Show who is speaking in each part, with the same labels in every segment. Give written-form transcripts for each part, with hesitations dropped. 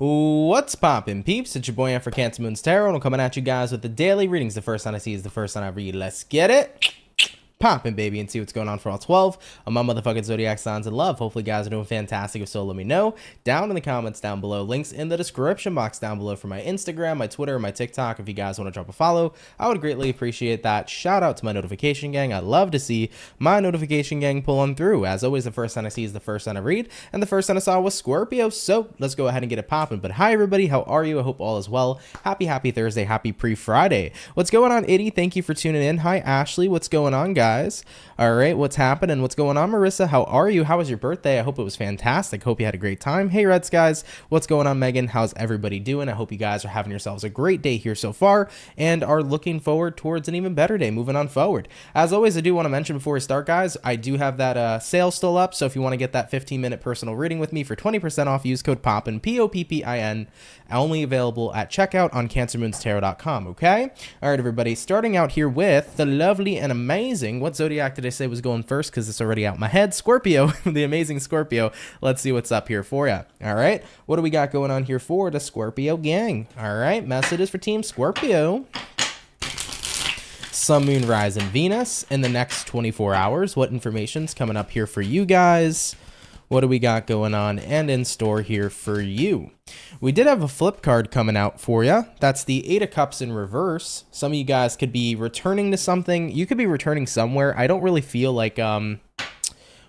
Speaker 1: What's poppin', peeps? It's your boy for CancerMoonsTarot, and I'm coming at you guys with the daily readings. The first one I see is the first one I read. Let's get it poppin', baby, and see what's going on for all 12 of my motherfucking zodiac signs in love. Hopefully, guys are doing fantastic. If so, let me know down in the comments down below. Links in the description box down below for my Instagram, my Twitter, my TikTok. If you guys want to drop a follow, I would greatly appreciate that. Shout out to my notification gang. I love to see my notification gang pulling through. As always, the first one I see is the first one I read, and the first one I saw was Scorpio. So let's go ahead and get it popping. But hi, everybody. How are you? I hope all is well. Happy Thursday. Happy pre-Friday. What's going on, Itty? Thank you for tuning in. Hi, Ashley. What's going on, guys? All right, what's happening? What's going on, Marissa? How are you? How was your birthday? I hope it was fantastic. Hope you had a great time. Hey, Red Skies. What's going on, Megan? How's everybody doing? I hope you guys are having yourselves a great day here so far and are looking forward towards an even better day moving on forward. As always, I do want to mention before we start, guys, I do have that sale still up. So if you want to get that 15-minute personal reading with me for 20% off, use code POPPIN, POPPIN, only available at checkout on CancerMoonsTarot.com, okay? All right, everybody, starting out here with the lovely and amazing, what zodiac did I say was going first? Because it's already out my head. Scorpio, the amazing Scorpio. Let's see what's up here for you. All right, what do we got going on here for the Scorpio gang? All right, messages for Team Scorpio. Sun, Moon, Rise, and Venus in the next 24 hours. What information's coming up here for you guys? What do we got going on and in store here for you? We did have a flip card coming out for you. That's the Eight of Cups in reverse. Some of you guys could be returning to something. You could be returning somewhere. I don't really feel like,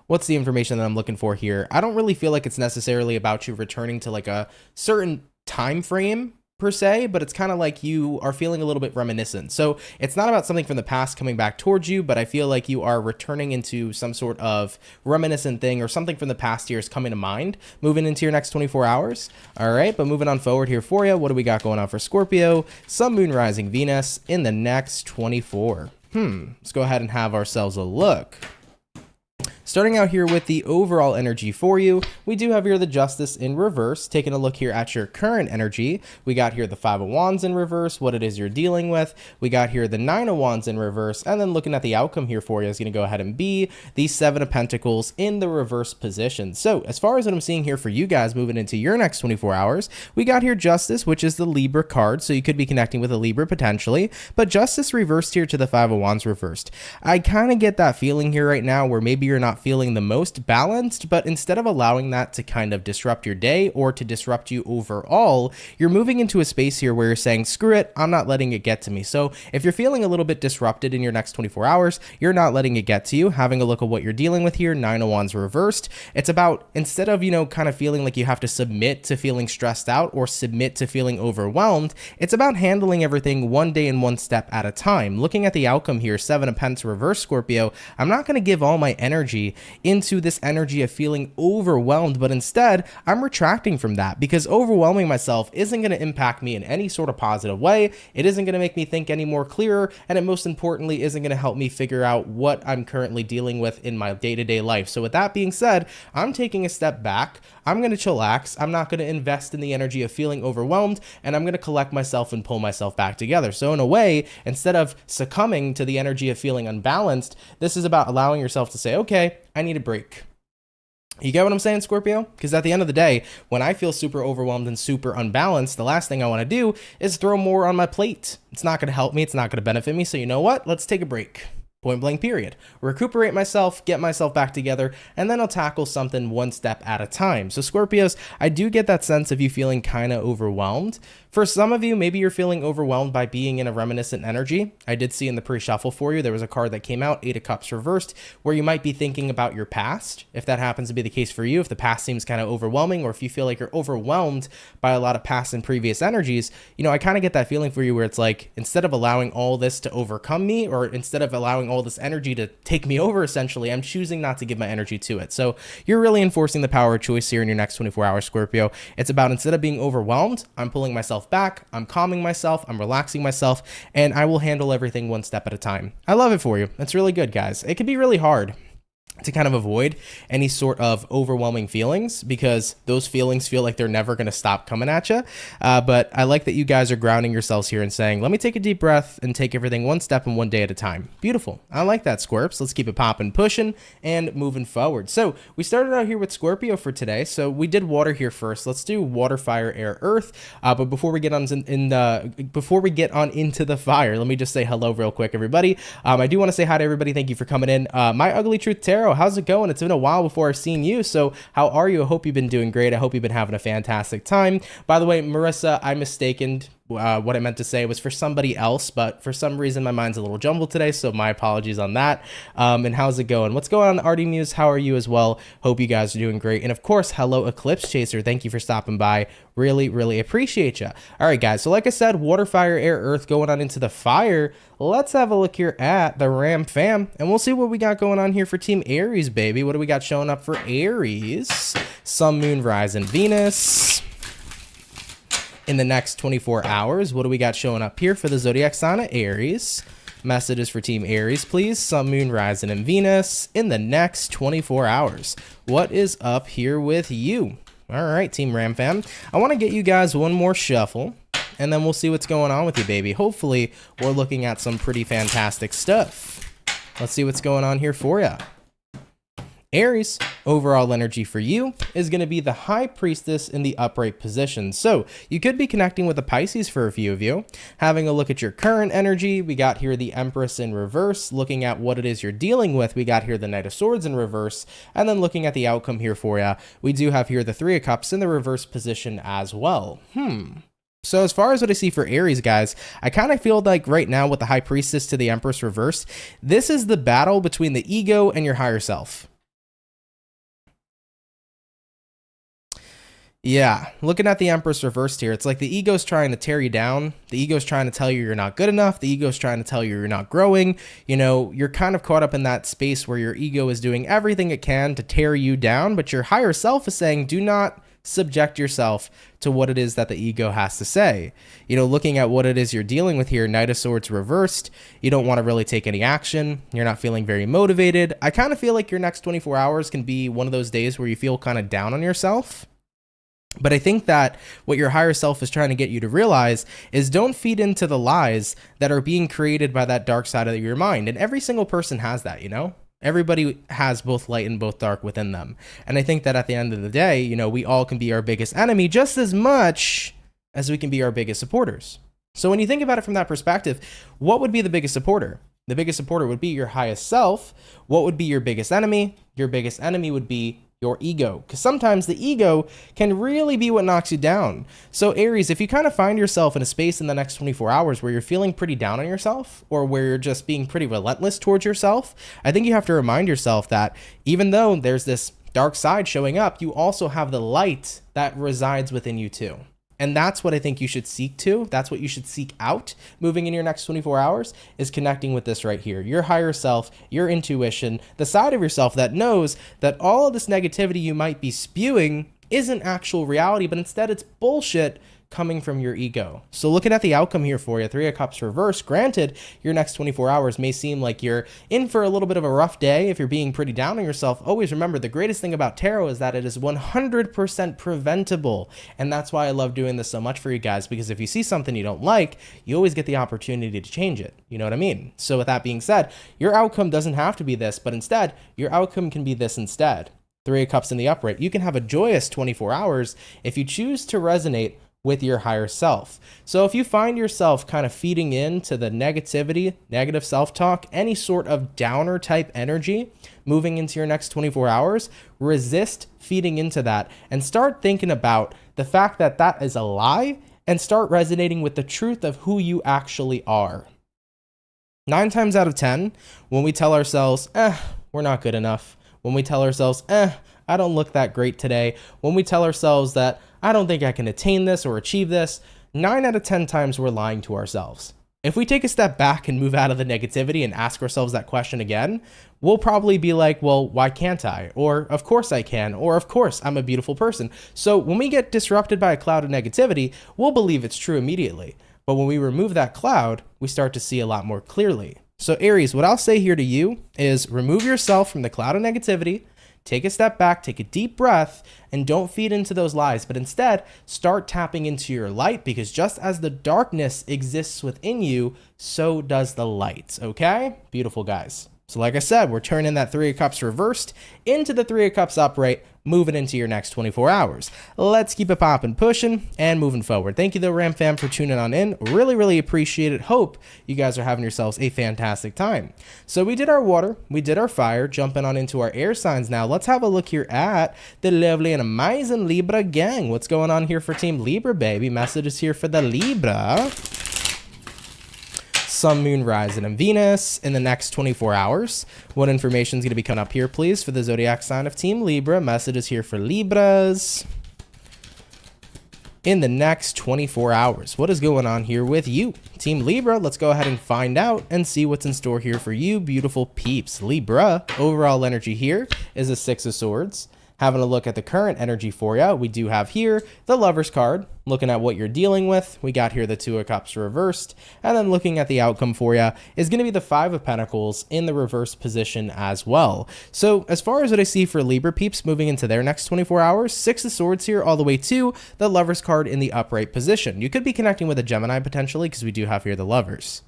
Speaker 1: what's the information that I'm looking for here? I don't really feel like it's necessarily about you returning to like a certain time frame per se, but it's kind of like you are feeling a little bit reminiscent. So it's not about something from the past coming back towards you, but I feel like you are returning into some sort of reminiscent thing or something from the past years coming to mind, moving into your next 24 hours. All right, but moving on forward here for you, what do we got going on for Scorpio? Sun, Moon, Rising, Venus in the next 24. Let's go ahead and have ourselves a look. Starting out here with the overall energy for you, we do have here the Justice in reverse. Taking a look here at your current energy, we got here the Five of Wands in reverse, what it is you're dealing with. We got here the Nine of Wands in reverse, and then looking at the outcome here for you is going to go ahead and be the Seven of Pentacles in the reverse position. So as far as what I'm seeing here for you guys moving into your next 24 hours, we got here Justice, which is the Libra card, so you could be connecting with a Libra potentially, but Justice reversed here to the Five of Wands reversed. I kind of get that feeling here right now where maybe you're not feeling the most balanced, but instead of allowing that to kind of disrupt your day or to disrupt you overall, you're moving into a space here where you're saying, screw it, I'm not letting it get to me. So if you're feeling a little bit disrupted in your next 24 hours, you're not letting it get to you. Having a look at what you're dealing with here, Nine of Wands reversed. It's about, instead of, kind of feeling like you have to submit to feeling stressed out or submit to feeling overwhelmed, it's about handling everything one day and one step at a time. Looking at the outcome here, Seven of Pentacles reverse, Scorpio, I'm not going to give all my energy into this energy of feeling overwhelmed, but instead I'm retracting from that because overwhelming myself isn't going to impact me in any sort of positive way. It isn't going to make me think any more clearer, and it most importantly isn't going to help me figure out what I'm currently dealing with in my day-to-day life. So with that being said, I'm taking a step back. I'm going to chillax. I'm not going to invest in the energy of feeling overwhelmed, and I'm going to collect myself and pull myself back together. So in a way, instead of succumbing to the energy of feeling unbalanced, this is about allowing yourself to say, okay, I need a break. You get what I'm saying, Scorpio? Because at the end of the day, when I feel super overwhelmed and super unbalanced, the last thing I want to do is throw more on my plate. It's not going to help me. It's not going to benefit me. So you know what? Let's take a break. Point blank period. Recuperate myself, get myself back together, and then I'll tackle something one step at a time. So Scorpios, I do get that sense of you feeling kind of overwhelmed. For some of you, maybe you're feeling overwhelmed by being in a reminiscent energy. I did see in the pre-shuffle for you, there was a card that came out, Eight of Cups reversed, where you might be thinking about your past. If that happens to be the case for you, if the past seems kind of overwhelming, or if you feel like you're overwhelmed by a lot of past and previous energies, I kind of get that feeling for you where it's like, instead of allowing all this to overcome me, or instead of allowing all this energy to take me over, essentially, I'm choosing not to give my energy to it. So you're really enforcing the power of choice here in your next 24 hours, Scorpio. It's about, instead of being overwhelmed, I'm pulling myself back, I'm calming myself, I'm relaxing myself, and I will handle everything one step at a time. I love it for you. It's really good, guys. It can be really hard to kind of avoid any sort of overwhelming feelings, because those feelings feel like they're never going to stop coming at you. But I like that you guys are grounding yourselves here and saying, let me take a deep breath and take everything one step and one day at a time. Beautiful. I like that, Scorps. Let's keep it popping, pushing, and moving forward. So we started out here with Scorpio for today. So we did water here first. Let's do water, fire, air, earth. But before we get on into the fire, let me just say hello real quick, everybody. I do want to say hi to everybody. Thank you for coming in. My Ugly Truth Tarot, how's it going? It's been a while before I've seen you, so how are you? I hope you've been doing great. I hope you've been having a fantastic time. By the way, Marissa, I mistaken what I meant to say was for somebody else, but for some reason my mind's a little jumbled today, so my apologies on that. And how's it going? What's going on, Artie Muse? How are you as well? Hope you guys are doing great. And of course, hello, Eclipse Chaser. Thank you for stopping by. Really, really appreciate you. All right, guys. So like I said, water, fire, air, earth, going on into the fire. Let's have a look here at the Ram Fam, and we'll see what we got going on here for Team Aries, baby. What do we got showing up for Aries? Sun, Moon, Rise, and Venus. In the next 24 hours, what do we got showing up here for the zodiac sign of Aries? Messages for Team Aries, please. Sun, Moon, Rising, and Venus in the next 24 hours. What is up here with you? All right, Team Ram Fam. I want to get you guys one more shuffle, and then we'll see what's going on with you, baby. Hopefully, we're looking at some pretty fantastic stuff. Let's see what's going on here for you. Aries, overall energy for you is going to be the High Priestess in the upright position. So you could be connecting with the Pisces for a few of you. Having a look at your current energy, we got here the Empress in reverse. Looking at what it is you're dealing with, we got here the Knight of Swords in reverse. And then looking at the outcome here for you, we do have here the Three of Cups in the reverse position as well. So as far as what I see for Aries, guys, I kind of feel like right now with the High Priestess to the Empress reversed, this is the battle between the ego and your higher self. Yeah, looking at the Empress reversed here, it's like the ego's trying to tear you down. The ego's trying to tell you you're not good enough. The ego's trying to tell you you're not growing. You know, you're kind of caught up in that space where your ego is doing everything it can to tear you down, but your higher self is saying, do not subject yourself to what it is that the ego has to say. You know, looking at what it is you're dealing with here, Knight of Swords reversed, you don't want to really take any action. You're not feeling very motivated. I kind of feel like your next 24 hours can be one of those days where you feel kind of down on yourself. But I think that what your higher self is trying to get you to realize is don't feed into the lies that are being created by that dark side of your mind. And every single person has that, you know? Everybody has both light and both dark within them. And I think that at the end of the day, you know, we all can be our biggest enemy just as much as we can be our biggest supporters. So when you think about it from that perspective, what would be the biggest supporter? The biggest supporter would be your highest self. What would be your biggest enemy? Your biggest enemy would be your ego, because sometimes the ego can really be what knocks you down. So Aries, if you kind of find yourself in a space in the next 24 hours where you're feeling pretty down on yourself, or where you're just being pretty relentless towards yourself, I think you have to remind yourself that even though there's this dark side showing up, you also have the light that resides within you too. And that's what I think you should seek to. That's what you should seek out moving in your next 24 hours, is connecting with this right here. Your higher self, your intuition, the side of yourself that knows that all of this negativity you might be spewing isn't actual reality, but instead it's bullshit coming from your ego. So looking at the outcome here for you, Three of Cups reverse, granted, your next 24 hours may seem like you're in for a little bit of a rough day if you're being pretty down on yourself. Always remember, the greatest thing about tarot is that it is 100% preventable. And that's why I love doing this so much for you guys, because if you see something you don't like, you always get the opportunity to change it. You know what I mean? So with that being said, your outcome doesn't have to be this, but instead, your outcome can be this instead. Three of Cups in the upright. You can have a joyous 24 hours if you choose to resonate with your higher self. So if you find yourself kind of feeding into the negativity, negative self-talk, any sort of downer type energy moving into your next 24 hours, resist feeding into that and start thinking about the fact that that is a lie, and start resonating with the truth of who you actually are. 9 times out of 10, when we tell ourselves, we're not good enough, when we tell ourselves, I don't look that great today, when we tell ourselves that I don't think I can attain this or achieve this, 9 out of 10 times we're lying to ourselves. If we take a step back and move out of the negativity and ask ourselves that question again, we'll probably be like, well, why can't I? Or of course I can, or of course I'm a beautiful person. So when we get disrupted by a cloud of negativity, we'll believe it's true immediately. But when we remove that cloud, we start to see a lot more clearly. So Aries, what I'll say here to you is remove yourself from the cloud of negativity, take a step back, take a deep breath, and don't feed into those lies, but instead start tapping into your light, because just as the darkness exists within you, so does the light, okay? Beautiful, guys. So like I said, we're turning that Three of Cups reversed into the Three of Cups upright, moving into your next 24 hours. Let's keep it popping, pushing, and moving forward. Thank you, though, Ram fam, for tuning on in. Really, really appreciate it. Hope you guys are having yourselves a fantastic time. So we did our water, we did our fire, jumping on into our air signs now. Let's have a look here at the lovely and amazing Libra gang. What's going on here for Team Libra, baby? Messages here for the Libra. Sun, Moon, Rising, and Venus in the next 24 hours. What information is going to be coming up here, please, for the zodiac sign of Team Libra? Messages here for Libras in the next 24 hours. What is going on here with you, Team Libra? Let's go ahead and find out and see what's in store here for you, beautiful peeps. Libra, overall energy here is a Six of Swords. Having a look at the current energy for you, we do have here the Lover's card, looking at what you're dealing with. We got here the Two of Cups reversed, and then looking at the outcome for you is going to be the Five of Pentacles in the reverse position as well. So as far as what I see for Libra peeps moving into their next 24 hours, Six of Swords here all the way to the Lover's card in the upright position. You could be connecting with a Gemini potentially, because we do have here the Lovers.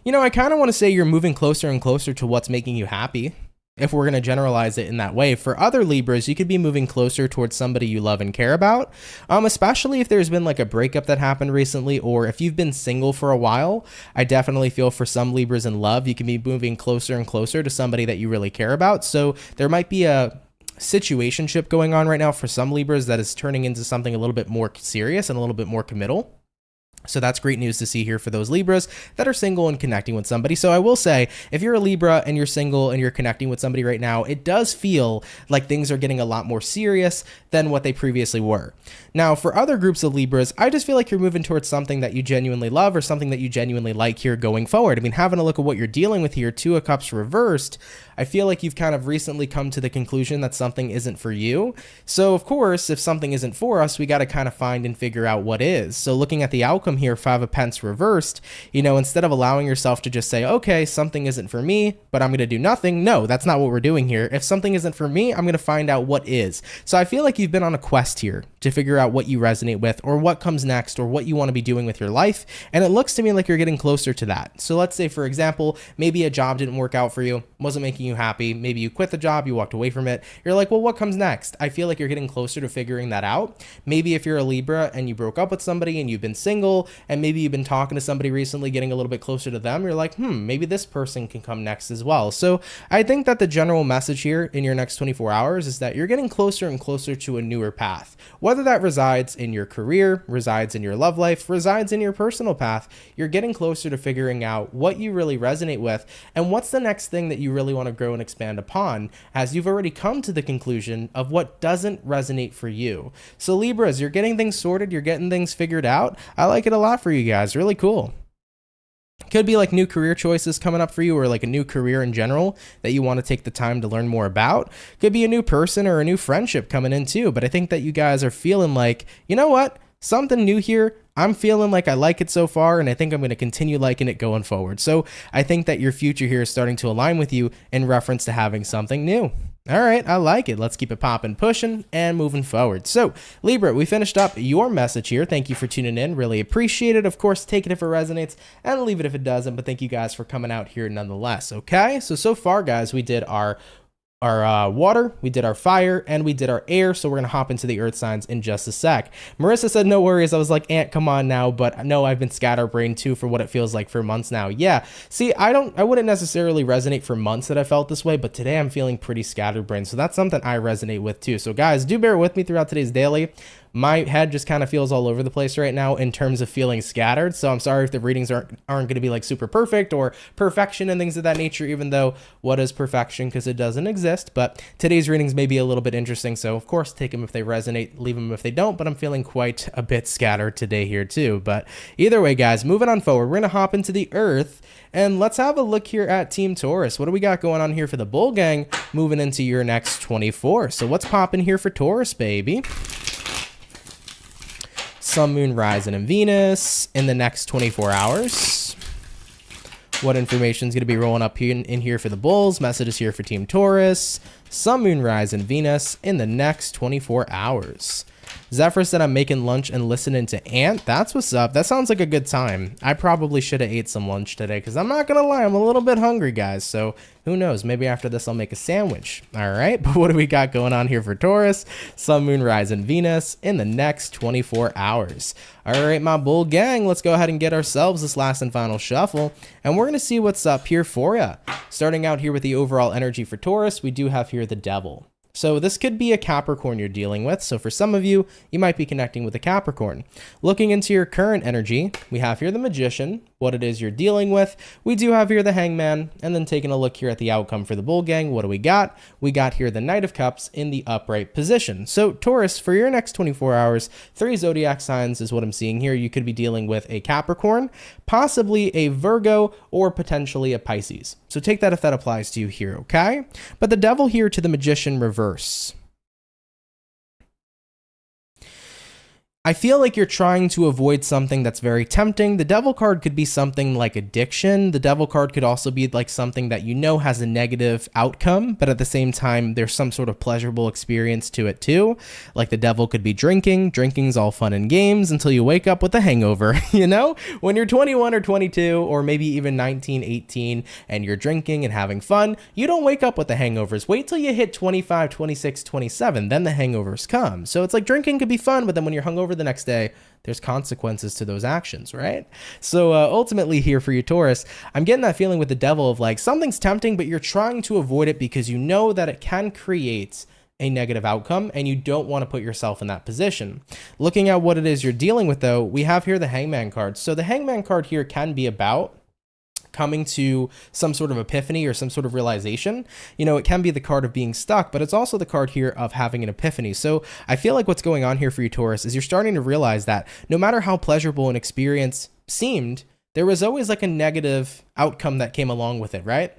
Speaker 1: You know, I kind of want to say you're moving closer and closer to what's making you happy, if we're going to generalize it in that way. For other Libras, you could be moving closer towards somebody you love and care about, especially if there's been like a breakup that happened recently, or if you've been single for a while. I definitely feel for some Libras in love, you can be moving closer and closer to somebody that you really care about. So there might be a situationship going on right now for some Libras that is turning into something a little bit more serious and a little bit more committal. So that's great news to see here for those Libras that are single and connecting with somebody. So I will say, if you're a Libra and you're single and you're connecting with somebody right now, it does feel like things are getting a lot more serious than what they previously were. Now, for other groups of Libras, I just feel like you're moving towards something that you genuinely love or something that you genuinely like here going forward. I mean, having a look at what you're dealing with here, Two of Cups reversed, I feel like you've kind of recently come to the conclusion that something isn't for you. So of course, if something isn't for us, we got to kind of find and figure out what is. So looking at the outcome here, Five of Pentacles reversed, you know, instead of allowing yourself to just say, okay, something isn't for me, but I'm going to do nothing. No, that's not what we're doing here. If something isn't for me, I'm going to find out what is. So I feel like you've been on a quest here to figure out what you resonate with, or what comes next, or what you want to be doing with your life. And it looks to me like you're getting closer to that. So let's say, for example, maybe a job didn't work out for you, wasn't making you happy. Maybe you quit the job, you walked away from it. You're like, well, what comes next? I feel like you're getting closer to figuring that out. Maybe if you're a Libra and you broke up with somebody and you've been single, and maybe you've been talking to somebody recently, getting a little bit closer to them, you're like, maybe this person can come next as well. So I think that the general message here in your next 24 hours is that you're getting closer and closer to a newer path. Whether that resides in your career, resides in your love life, resides in your personal path, you're getting closer to figuring out what you really resonate with and what's the next thing that you really want to grow and expand upon, as you've already come to the conclusion of what doesn't resonate for you. So Libras, you're getting things sorted, you're getting things figured out. I like it a lot for you guys. Really cool. Could be like new career choices coming up for you, or like a new career in general that you want to take the time to learn more about. Could be a new person or a new friendship coming in too. But I think that you guys are feeling like, you know what? Something new here. I'm feeling like I like it so far, and I think I'm going to continue liking it going forward. So I think that your future here is starting to align with you in reference to having something new. All right, I like it. Let's keep it popping, pushing, and moving forward. So, Libra, we finished up your message here. Thank you for tuning in. Really appreciate it. Of course, take it if it resonates, and leave it if it doesn't. But thank you guys for coming out here nonetheless, okay? So far, guys, we did our water, we did our fire, and we did our air. So we're gonna hop into the earth signs in just a sec. Marissa said no worries. I was like, Aunt, come on now. But no, I've been scatterbrained too for what it feels like for months now. Yeah, see, I wouldn't necessarily resonate for months that I felt this way, but today I'm feeling pretty scatterbrained, so that's something I resonate with too. So guys, do bear with me throughout today's daily. My head just kind of feels all over the place right now in terms of feeling scattered. So I'm sorry if the readings aren't going to be like super perfect or perfection and things of that nature, even though what is perfection, because it doesn't exist. But today's readings may be a little bit interesting. So of course, take them if they resonate, leave them if they don't. But I'm feeling quite a bit scattered today here too. But either way, guys, moving on forward, we're going to hop into the earth. And let's have a look here at Team Taurus. What do we got going on here for the Bull Gang moving into your next 24? So what's popping here for Taurus, baby? Sun, Moon, Rising, and Venus in the next 24 hours. What information is going to be rolling up in here for the Bulls? Messages here for Team Taurus. Sun, Moon, Rise, and Venus in the next 24 hours. Zephyr said, I'm making lunch and listening to Ant. That's what's up. That sounds like a good time. I probably should have ate some lunch today because I'm not going to lie. I'm a little bit hungry, guys. So who knows? Maybe after this, I'll make a sandwich. All right. But what do we got going on here for Taurus? Sun, Moon, Rise, and Venus in the next 24 hours. All right, my bull gang, let's go ahead and get ourselves this last and final shuffle. And we're going to see what's up here for you. Starting out here with the overall energy for Taurus, we do have here the Devil. So this could be a Capricorn you're dealing with. So for some of you, you might be connecting with a Capricorn. Looking into your current energy, we have here the Magician, what it is you're dealing with. We do have here the Hangman, and then taking a look here at the outcome for the Bull Gang, what do we got? We got here the Knight of Cups in the upright position. So Taurus, for your next 24 hours, 3 zodiac signs is what I'm seeing here. You could be dealing with a Capricorn, possibly a Virgo, or potentially a Pisces. So take that if that applies to you here, okay? But the Devil here to the Magician reverse. I feel like you're trying to avoid something that's very tempting. The Devil card could be something like addiction. The Devil card could also be like something that you know has a negative outcome, but at the same time, there's some sort of pleasurable experience to it too. Like the Devil could be drinking. Drinking's all fun and games until you wake up with a hangover, you know? When you're 21 or 22 or maybe even 19, 18 and you're drinking and having fun, you don't wake up with the hangovers. Wait till you hit 25, 26, 27, then the hangovers come. So it's like drinking could be fun, but then when you're hungover the next day, there's consequences to those actions, right? So ultimately here for you, Taurus, I'm getting that feeling with the Devil of like something's tempting, but you're trying to avoid it because you know that it can create a negative outcome and you don't want to put yourself in that position. Looking at what it is you're dealing with though, we have here the Hangman card. So the Hangman card here can be about coming to some sort of epiphany or some sort of realization. You know, it can be the card of being stuck, but it's also the card here of having an epiphany. So I feel like what's going on here for you, Taurus, is you're starting to realize that no matter how pleasurable an experience seemed, there was always like a negative outcome that came along with it, right?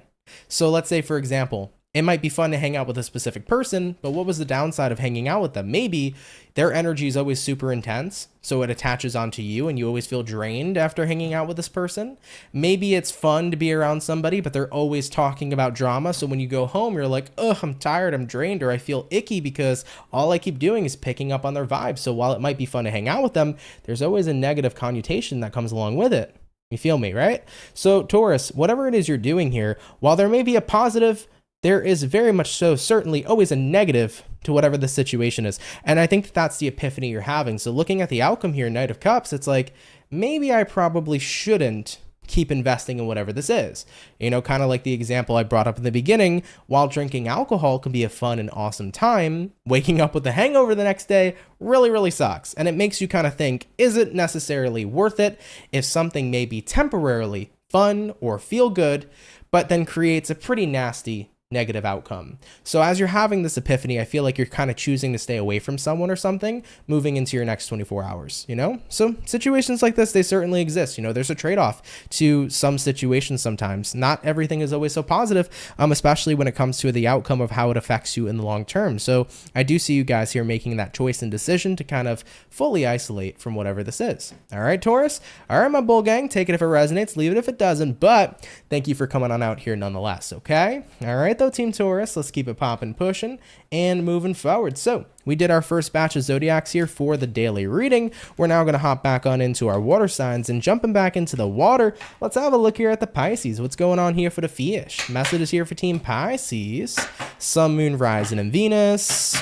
Speaker 1: So let's say, for example, it might be fun to hang out with a specific person, but what was the downside of hanging out with them? Maybe their energy is always super intense, so it attaches onto you and you always feel drained after hanging out with this person. Maybe it's fun to be around somebody, but they're always talking about drama, so when you go home, you're like, ugh, I'm tired, I'm drained, or I feel icky because all I keep doing is picking up on their vibe. So while it might be fun to hang out with them, there's always a negative connotation that comes along with it. You feel me, right? So Taurus, whatever it is you're doing here, while there may be a positive, there is very much so certainly always a negative to whatever the situation is. And I think that's the epiphany you're having. So looking at the outcome here, Knight of Cups, it's like, maybe I probably shouldn't keep investing in whatever this is. You know, kind of like the example I brought up in the beginning, while drinking alcohol can be a fun and awesome time, waking up with a hangover the next day really, really sucks. And it makes you kind of think, is it necessarily worth it if something may be temporarily fun or feel good, but then creates a pretty nasty negative outcome. So as you're having this epiphany, I feel like you're kind of choosing to stay away from someone or something moving into your next 24 hours, you know? So situations like this, they certainly exist. You know, there's a trade-off to some situations sometimes. Not everything is always so positive, especially when it comes to the outcome of how it affects you in the long term. So I do see you guys here making that choice and decision to kind of fully isolate from whatever this is. All right, Taurus? All right, my bull gang, take it if it resonates, leave it if it doesn't, but thank you for coming on out here nonetheless, okay? All right, though, Team Taurus, let's keep it popping, pushing, and moving forward. So we did our first batch of zodiacs here for the daily reading. We're now going to hop back on into our water signs, and jumping back into the water, let's have a look here at the Pisces. What's going on here for the fish? Message is here for Team Pisces. Sun, Moon, Rising, and Venus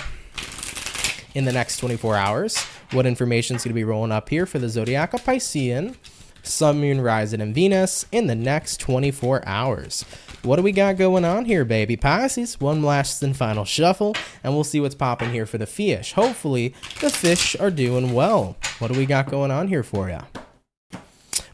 Speaker 1: in the next 24 hours. What information is going to be rolling up here for the zodiac of Piscean? Sun, Moon, Rising, and Venus in the next 24 hours. What do we got going on here, baby Pisces? One last and final shuffle, and we'll see what's popping here for the fish. Hopefully, the fish are doing well. What do we got going on here for you?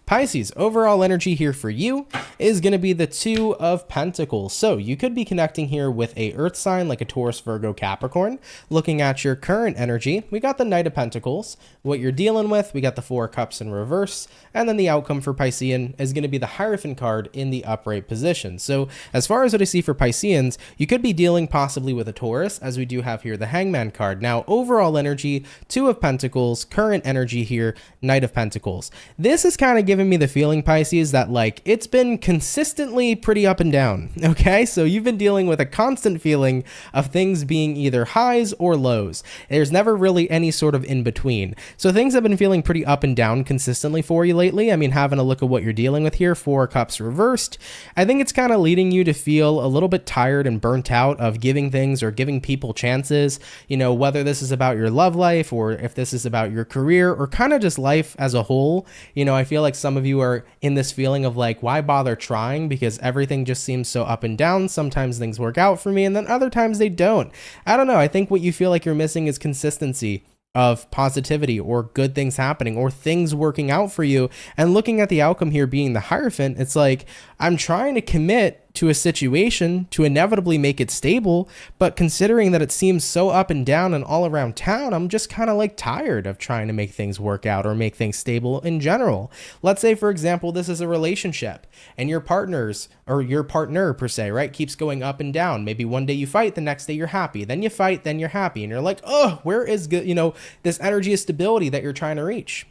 Speaker 1: Pisces, overall energy here for you is going to be the Two of Pentacles. So you could be connecting here with a earth sign like a Taurus, Virgo, Capricorn. Looking at your current energy, we got the Knight of Pentacles. What you're dealing with, we got the Four of Cups in reverse. And then the outcome for Piscean is going to be the Hierophant card in the upright position. So as far as what I see for Pisceans, you could be dealing possibly with a Taurus, as we do have here the Hangman card. Now, overall energy, Two of Pentacles, current energy here, Knight of Pentacles. This is kind of giving me the feeling, Pisces, that like it's been consistently pretty up and down. Okay, so you've been dealing with a constant feeling of things being either highs or lows. There's never really any sort of in between. So things have been feeling pretty up and down consistently for you lately. I mean, having a look at what you're dealing with here, 4 cups reversed, I think it's kind of leading you to feel a little bit tired and burnt out of giving things or giving people chances, you know, whether this is about your love life or if this is about your career or kind of just life as a whole. You know, I feel like some of you are in this feeling of like, why bother trying? Because everything just seems so up and down. Sometimes things work out for me and then other times they don't. I don't know. I think what you feel like you're missing is consistency of positivity or good things happening or things working out for you. And looking at the outcome here being the Hierophant, it's like, I'm trying to commit to a situation to inevitably make it stable, but considering that it seems so up and down and all around town, I'm just kind of like tired of trying to make things work out or make things stable in general. Let's say, for example, this is a relationship and your partners or your partner per se, right, keeps going up and down. Maybe one day you fight, the next day you're happy, then you fight, then you're happy, and you're like, oh, where is good, you know, this energy of stability that you're trying to reach?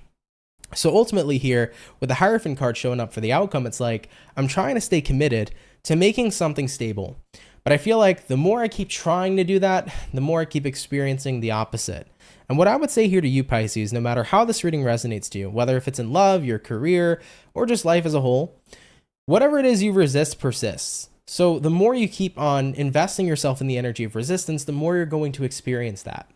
Speaker 1: So ultimately here, with the Hierophant card showing up for the outcome, it's like, I'm trying to stay committed to making something stable. But I feel like the more I keep trying to do that, the more I keep experiencing the opposite. And what I would say here to you, Pisces, no matter how this reading resonates to you, whether if it's in love, your career, or just life as a whole, whatever it is you resist persists. So the more you keep on investing yourself in the energy of resistance, the more you're going to experience that.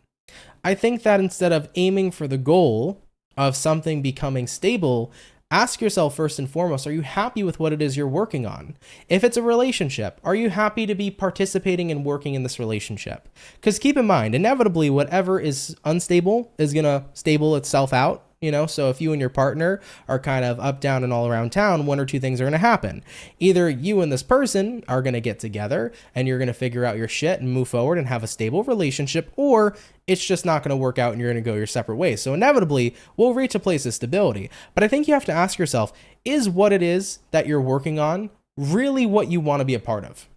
Speaker 1: I think that instead of aiming for the goal of something becoming stable, ask yourself first and foremost, are you happy with what it is you're working on? If it's a relationship, are you happy to be participating and working in this relationship? Because keep in mind, inevitably, whatever is unstable is going to stable itself out. You know, so if you and your partner are kind of up, down, and all around town, one or two things are going to happen. Either you and this person are going to get together and you're going to figure out your shit and move forward and have a stable relationship, or it's just not going to work out and you're going to go your separate ways. So inevitably, we'll reach a place of stability. But I think you have to ask yourself, is what it is that you're working on really what you want to be a part of?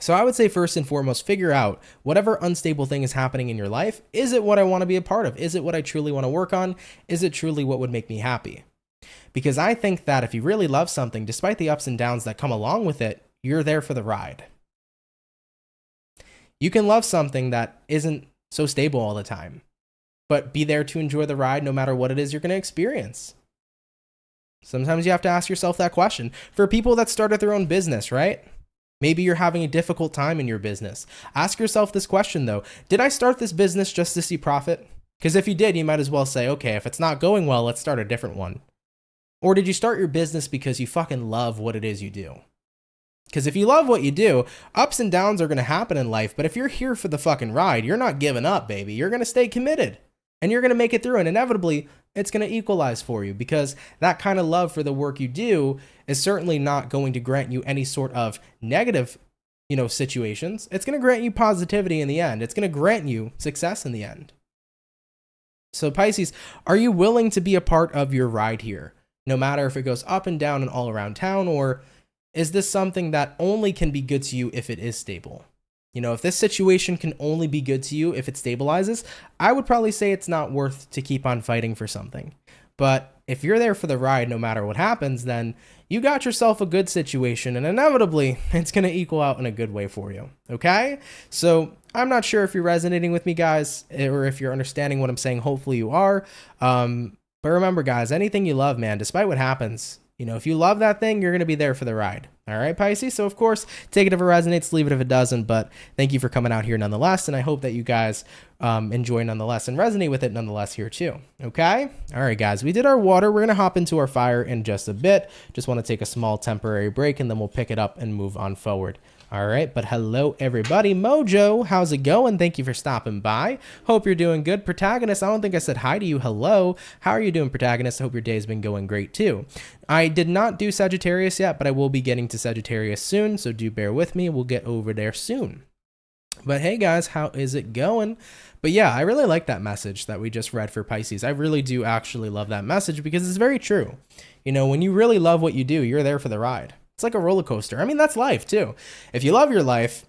Speaker 1: So I would say first and foremost, figure out whatever unstable thing is happening in your life. Is it what I want to be a part of? Is it what I truly want to work on? Is it truly what would make me happy? Because I think that if you really love something, despite the ups and downs that come along with it, you're there for the ride. You can love something that isn't so stable all the time, but be there to enjoy the ride no matter what it is you're going to experience. Sometimes you have to ask yourself that question. For people that started their own business, right? Maybe you're having a difficult time in your business. Ask yourself this question though. Did I start this business just to see profit? Because if you did, you might as well say, okay, if it's not going well, let's start a different one. Or did you start your business because you fucking love what it is you do? Because if you love what you do, ups and downs are going to happen in life. But if you're here for the fucking ride, you're not giving up, baby. You're going to stay committed and you're going to make it through. And inevitably, it's going to equalize for you, because that kind of love for the work you do is certainly not going to grant you any sort of negative, you know, situations. It's going to grant you positivity in the end. It's going to grant you success in the end. So Pisces, are you willing to be a part of your ride here? No matter if it goes up and down and all around town, or is this something that only can be good to you if it is stable? You know, if this situation can only be good to you if it stabilizes, I would probably say it's not worth to keep on fighting for something. But if you're there for the ride, no matter what happens, then you got yourself a good situation, and inevitably it's going to equal out in a good way for you. Okay? So I'm not sure if you're resonating with me, guys, or if you're understanding what I'm saying. Hopefully you are. But remember, guys, anything you love, man, despite what happens, you know, if you love that thing, you're going to be there for the ride. All right, Pisces? So, of course, take it if it resonates, leave it if it doesn't. But thank you for coming out here nonetheless. And I hope that you guys enjoy nonetheless and resonate with it nonetheless here too. Okay? All right, guys, we did our water. We're going to hop into our fire in just a bit. Just want to take a small temporary break and then we'll pick it up and move on forward. All right, but hello, everybody. Mojo, how's it going? Thank you for stopping by. Hope you're doing good. Protagonist, I don't think I said hi to you. Hello. How are you doing, Protagonist? I hope your day's been going great, too. I did not do Sagittarius yet, but I will be getting to Sagittarius soon, so do bear with me. We'll get over there soon. But hey, guys, how is it going? But yeah, I really like that message that we just read for Pisces. I really do actually love that message because it's very true. You know, when you really love what you do, you're there for the ride. It's like a roller coaster. I mean, that's life too. If you love your life,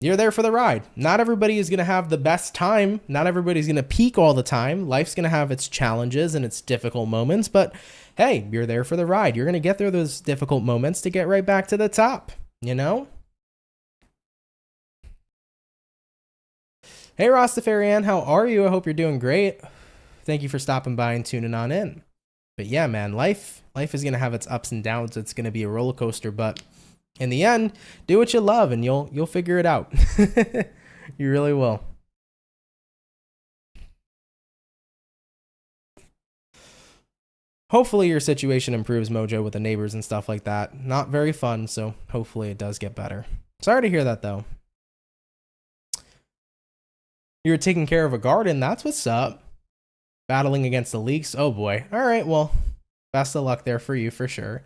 Speaker 1: you're there for the ride. Not everybody is going to have the best time. Not everybody's going to peak all the time. Life's going to have its challenges and its difficult moments. But hey, you're there for the ride. You're going to get through those difficult moments to get right back to the top, you know? Hey, Rastafarian, how are you? I hope you're doing great. Thank you for stopping by and tuning on in. But yeah, man, life is going to have its ups and downs. It's going to be a roller coaster, but in the end, do what you love and you'll figure it out. You really will. Hopefully your situation improves, Mojo, with the neighbors and stuff like that. Not very fun, so hopefully it does get better. Sorry to hear that, though. You're taking care of a garden. That's what's up. Battling against the leaks. Oh, boy. All right, well, best of luck there for you, for sure.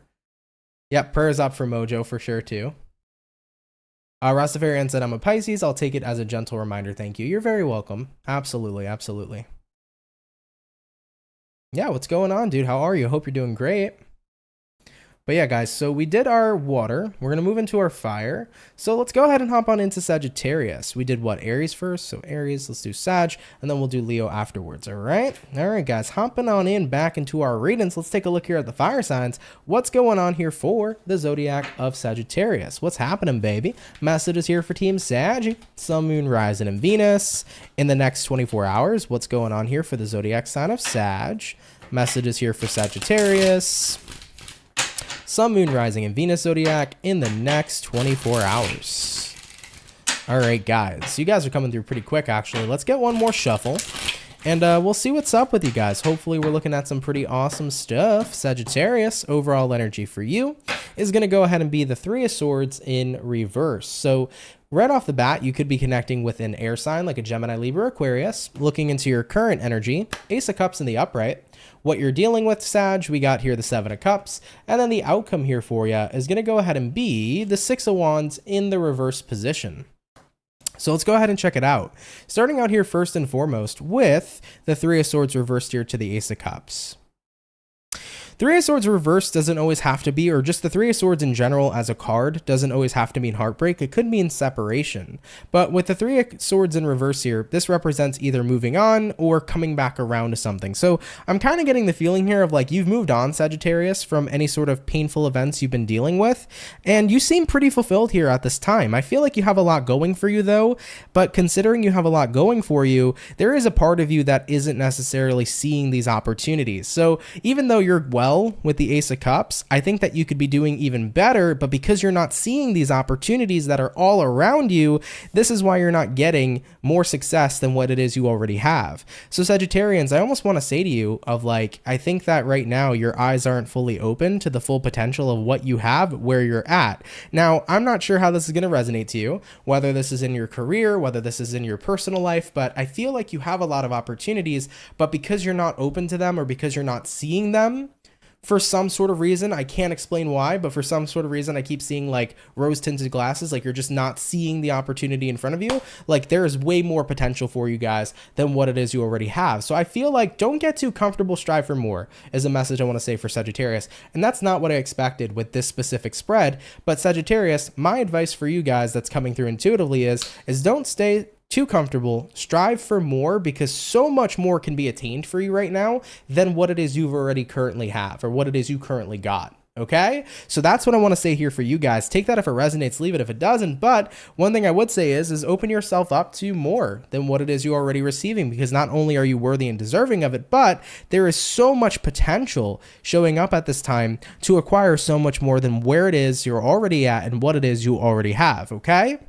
Speaker 1: Yep, prayers up for Mojo, for sure, too. Rastafarian said, I'm a Pisces. I'll take it as a gentle reminder. Thank you. You're very welcome. Absolutely, absolutely. Yeah, what's going on, dude? How are you? Hope you're doing great. But yeah, guys, so we did our water. We're going to move into our fire. So let's go ahead and hop on into Sagittarius. We did what? Aries first. So Aries, let's do Sag, and then we'll do Leo afterwards. All right? All right, guys, hopping on in back into our readings. Let's take a look here at the fire signs. What's going on here for the zodiac of Sagittarius? What's happening, baby? Messages here for Team Sag. Sun, Moon, Rising, and Venus. In the next 24 hours, what's going on here for the zodiac sign of Sag? Messages here for Sagittarius. Sun, Moon, Rising, and Venus zodiac in the next 24 hours. All right, guys. You guys are coming through pretty quick, actually. Let's get one more shuffle, and we'll see what's up with you guys. Hopefully, we're looking at some pretty awesome stuff. Sagittarius, overall energy for you is going to go ahead and be the Three of Swords in reverse. So right off the bat, you could be connecting with an air sign like a Gemini, Libra, Aquarius, looking into your current energy, Ace of Cups in the upright. What you're dealing with, Sag, we got here the Seven of Cups, and then the outcome here for you is going to go ahead and be the Six of Wands in the reverse position. So let's go ahead and check it out. Starting out here first and foremost with the Three of Swords reversed here to the Ace of Cups. Three of Swords reversed doesn't always have to be, or just the Three of Swords in general as a card doesn't always have to mean heartbreak. It could mean separation. But with the Three of Swords in reverse here, this represents either moving on or coming back around to something. So I'm kind of getting the feeling here of like you've moved on, Sagittarius, from any sort of painful events you've been dealing with. And you seem pretty fulfilled here at this time. I feel like you have a lot going for you though, but considering you have a lot going for you, there is a part of you that isn't necessarily seeing these opportunities. So even though you're well with the Ace of Cups, I think that you could be doing even better, but because you're not seeing these opportunities that are all around you, this is why you're not getting more success than what it is you already have. So Sagittarians, I almost want to say to you of like, I think that right now your eyes aren't fully open to the full potential of what you have where you're at. Now, I'm not sure how this is going to resonate to you, whether this is in your career, whether this is in your personal life, but I feel like you have a lot of opportunities, but because you're not open to them or because you're not seeing them, for some sort of reason, I can't explain why, but for some sort of reason, I keep seeing like rose-tinted glasses, like you're just not seeing the opportunity in front of you. Like there is way more potential for you guys than what it is you already have. So I feel like don't get too comfortable, strive for more is a message I want to say for Sagittarius. And that's not what I expected with this specific spread. But Sagittarius, my advice for you guys that's coming through intuitively is don't stay too comfortable, strive for more, because so much more can be attained for you right now than what it is you've already currently have or what it is you currently got. Okay, so that's what I want to say here for you guys. Take that if it resonates, leave it if it doesn't. But one thing I would say is open yourself up to more than what it is you're already receiving, because not only are you worthy and deserving of it, but there is so much potential showing up at this time to acquire so much more than where it is you're already at and what it is you already have. Okay.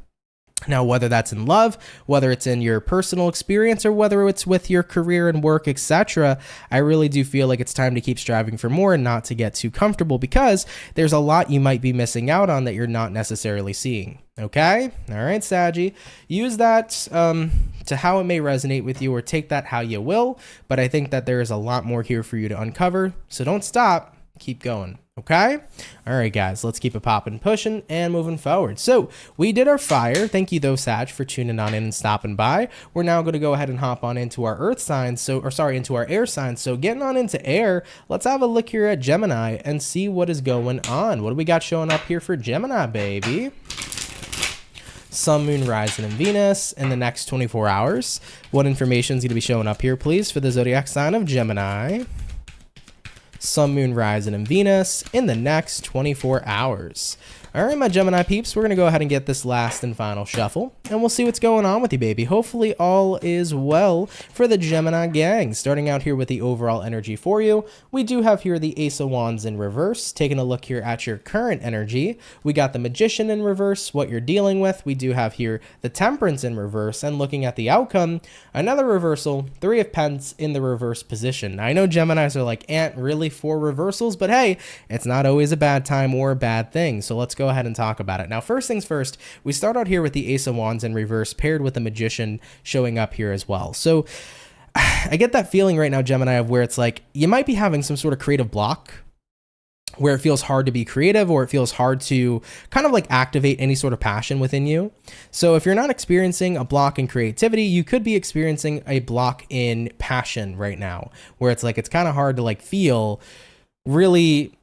Speaker 1: Now, whether that's in love, whether it's in your personal experience, or whether it's with your career and work, etc., I really do feel like it's time to keep striving for more and not to get too comfortable, because there's a lot you might be missing out on that you're not necessarily seeing. Okay? All right, Saggy. Use that to how it may resonate with you, or take that how you will, but I think that there is a lot more here for you to uncover, so don't stop. Keep going. Okay. All right, guys, let's keep it popping, pushing, and moving forward. So we did our fire. Thank you, though, Sag, for tuning on in and stopping by. We're now going to go ahead and hop on into our earth signs. Into our air signs. So getting on into air, let's have a look here at Gemini and see what is going on. What do we got showing up here for Gemini, baby? Sun, Moon, Rising, and Venus in the next 24 hours. What information is going to be showing up here, please, for the zodiac sign of Gemini? Sun, Moon, Rising, and Venus in the next 24 hours. All right, my Gemini peeps, we're going to go ahead and get this last and final shuffle, and we'll see what's going on with you, baby. Hopefully all is well for the Gemini gang. Starting out here with the overall energy for you, we do have here the Ace of Wands in reverse. Taking a look here at your current energy, we got the Magician in reverse, what you're dealing with. We do have here the Temperance in reverse, and looking at the outcome, another reversal, Three of Pentacles in the reverse position. Now, I know Geminis are like, ain't really for reversals, but hey, it's not always a bad time or a bad thing, so let's go ahead and talk about it. Now, first things first, we start out here with the Ace of Wands in reverse paired with the Magician showing up here as well. So I get that feeling right now, Gemini, of where it's like you might be having some sort of creative block where it feels hard to be creative, or it feels hard to kind of like activate any sort of passion within you. So if you're not experiencing a block in creativity, you could be experiencing a block in passion right now, where it's like it's kind of hard to like feel really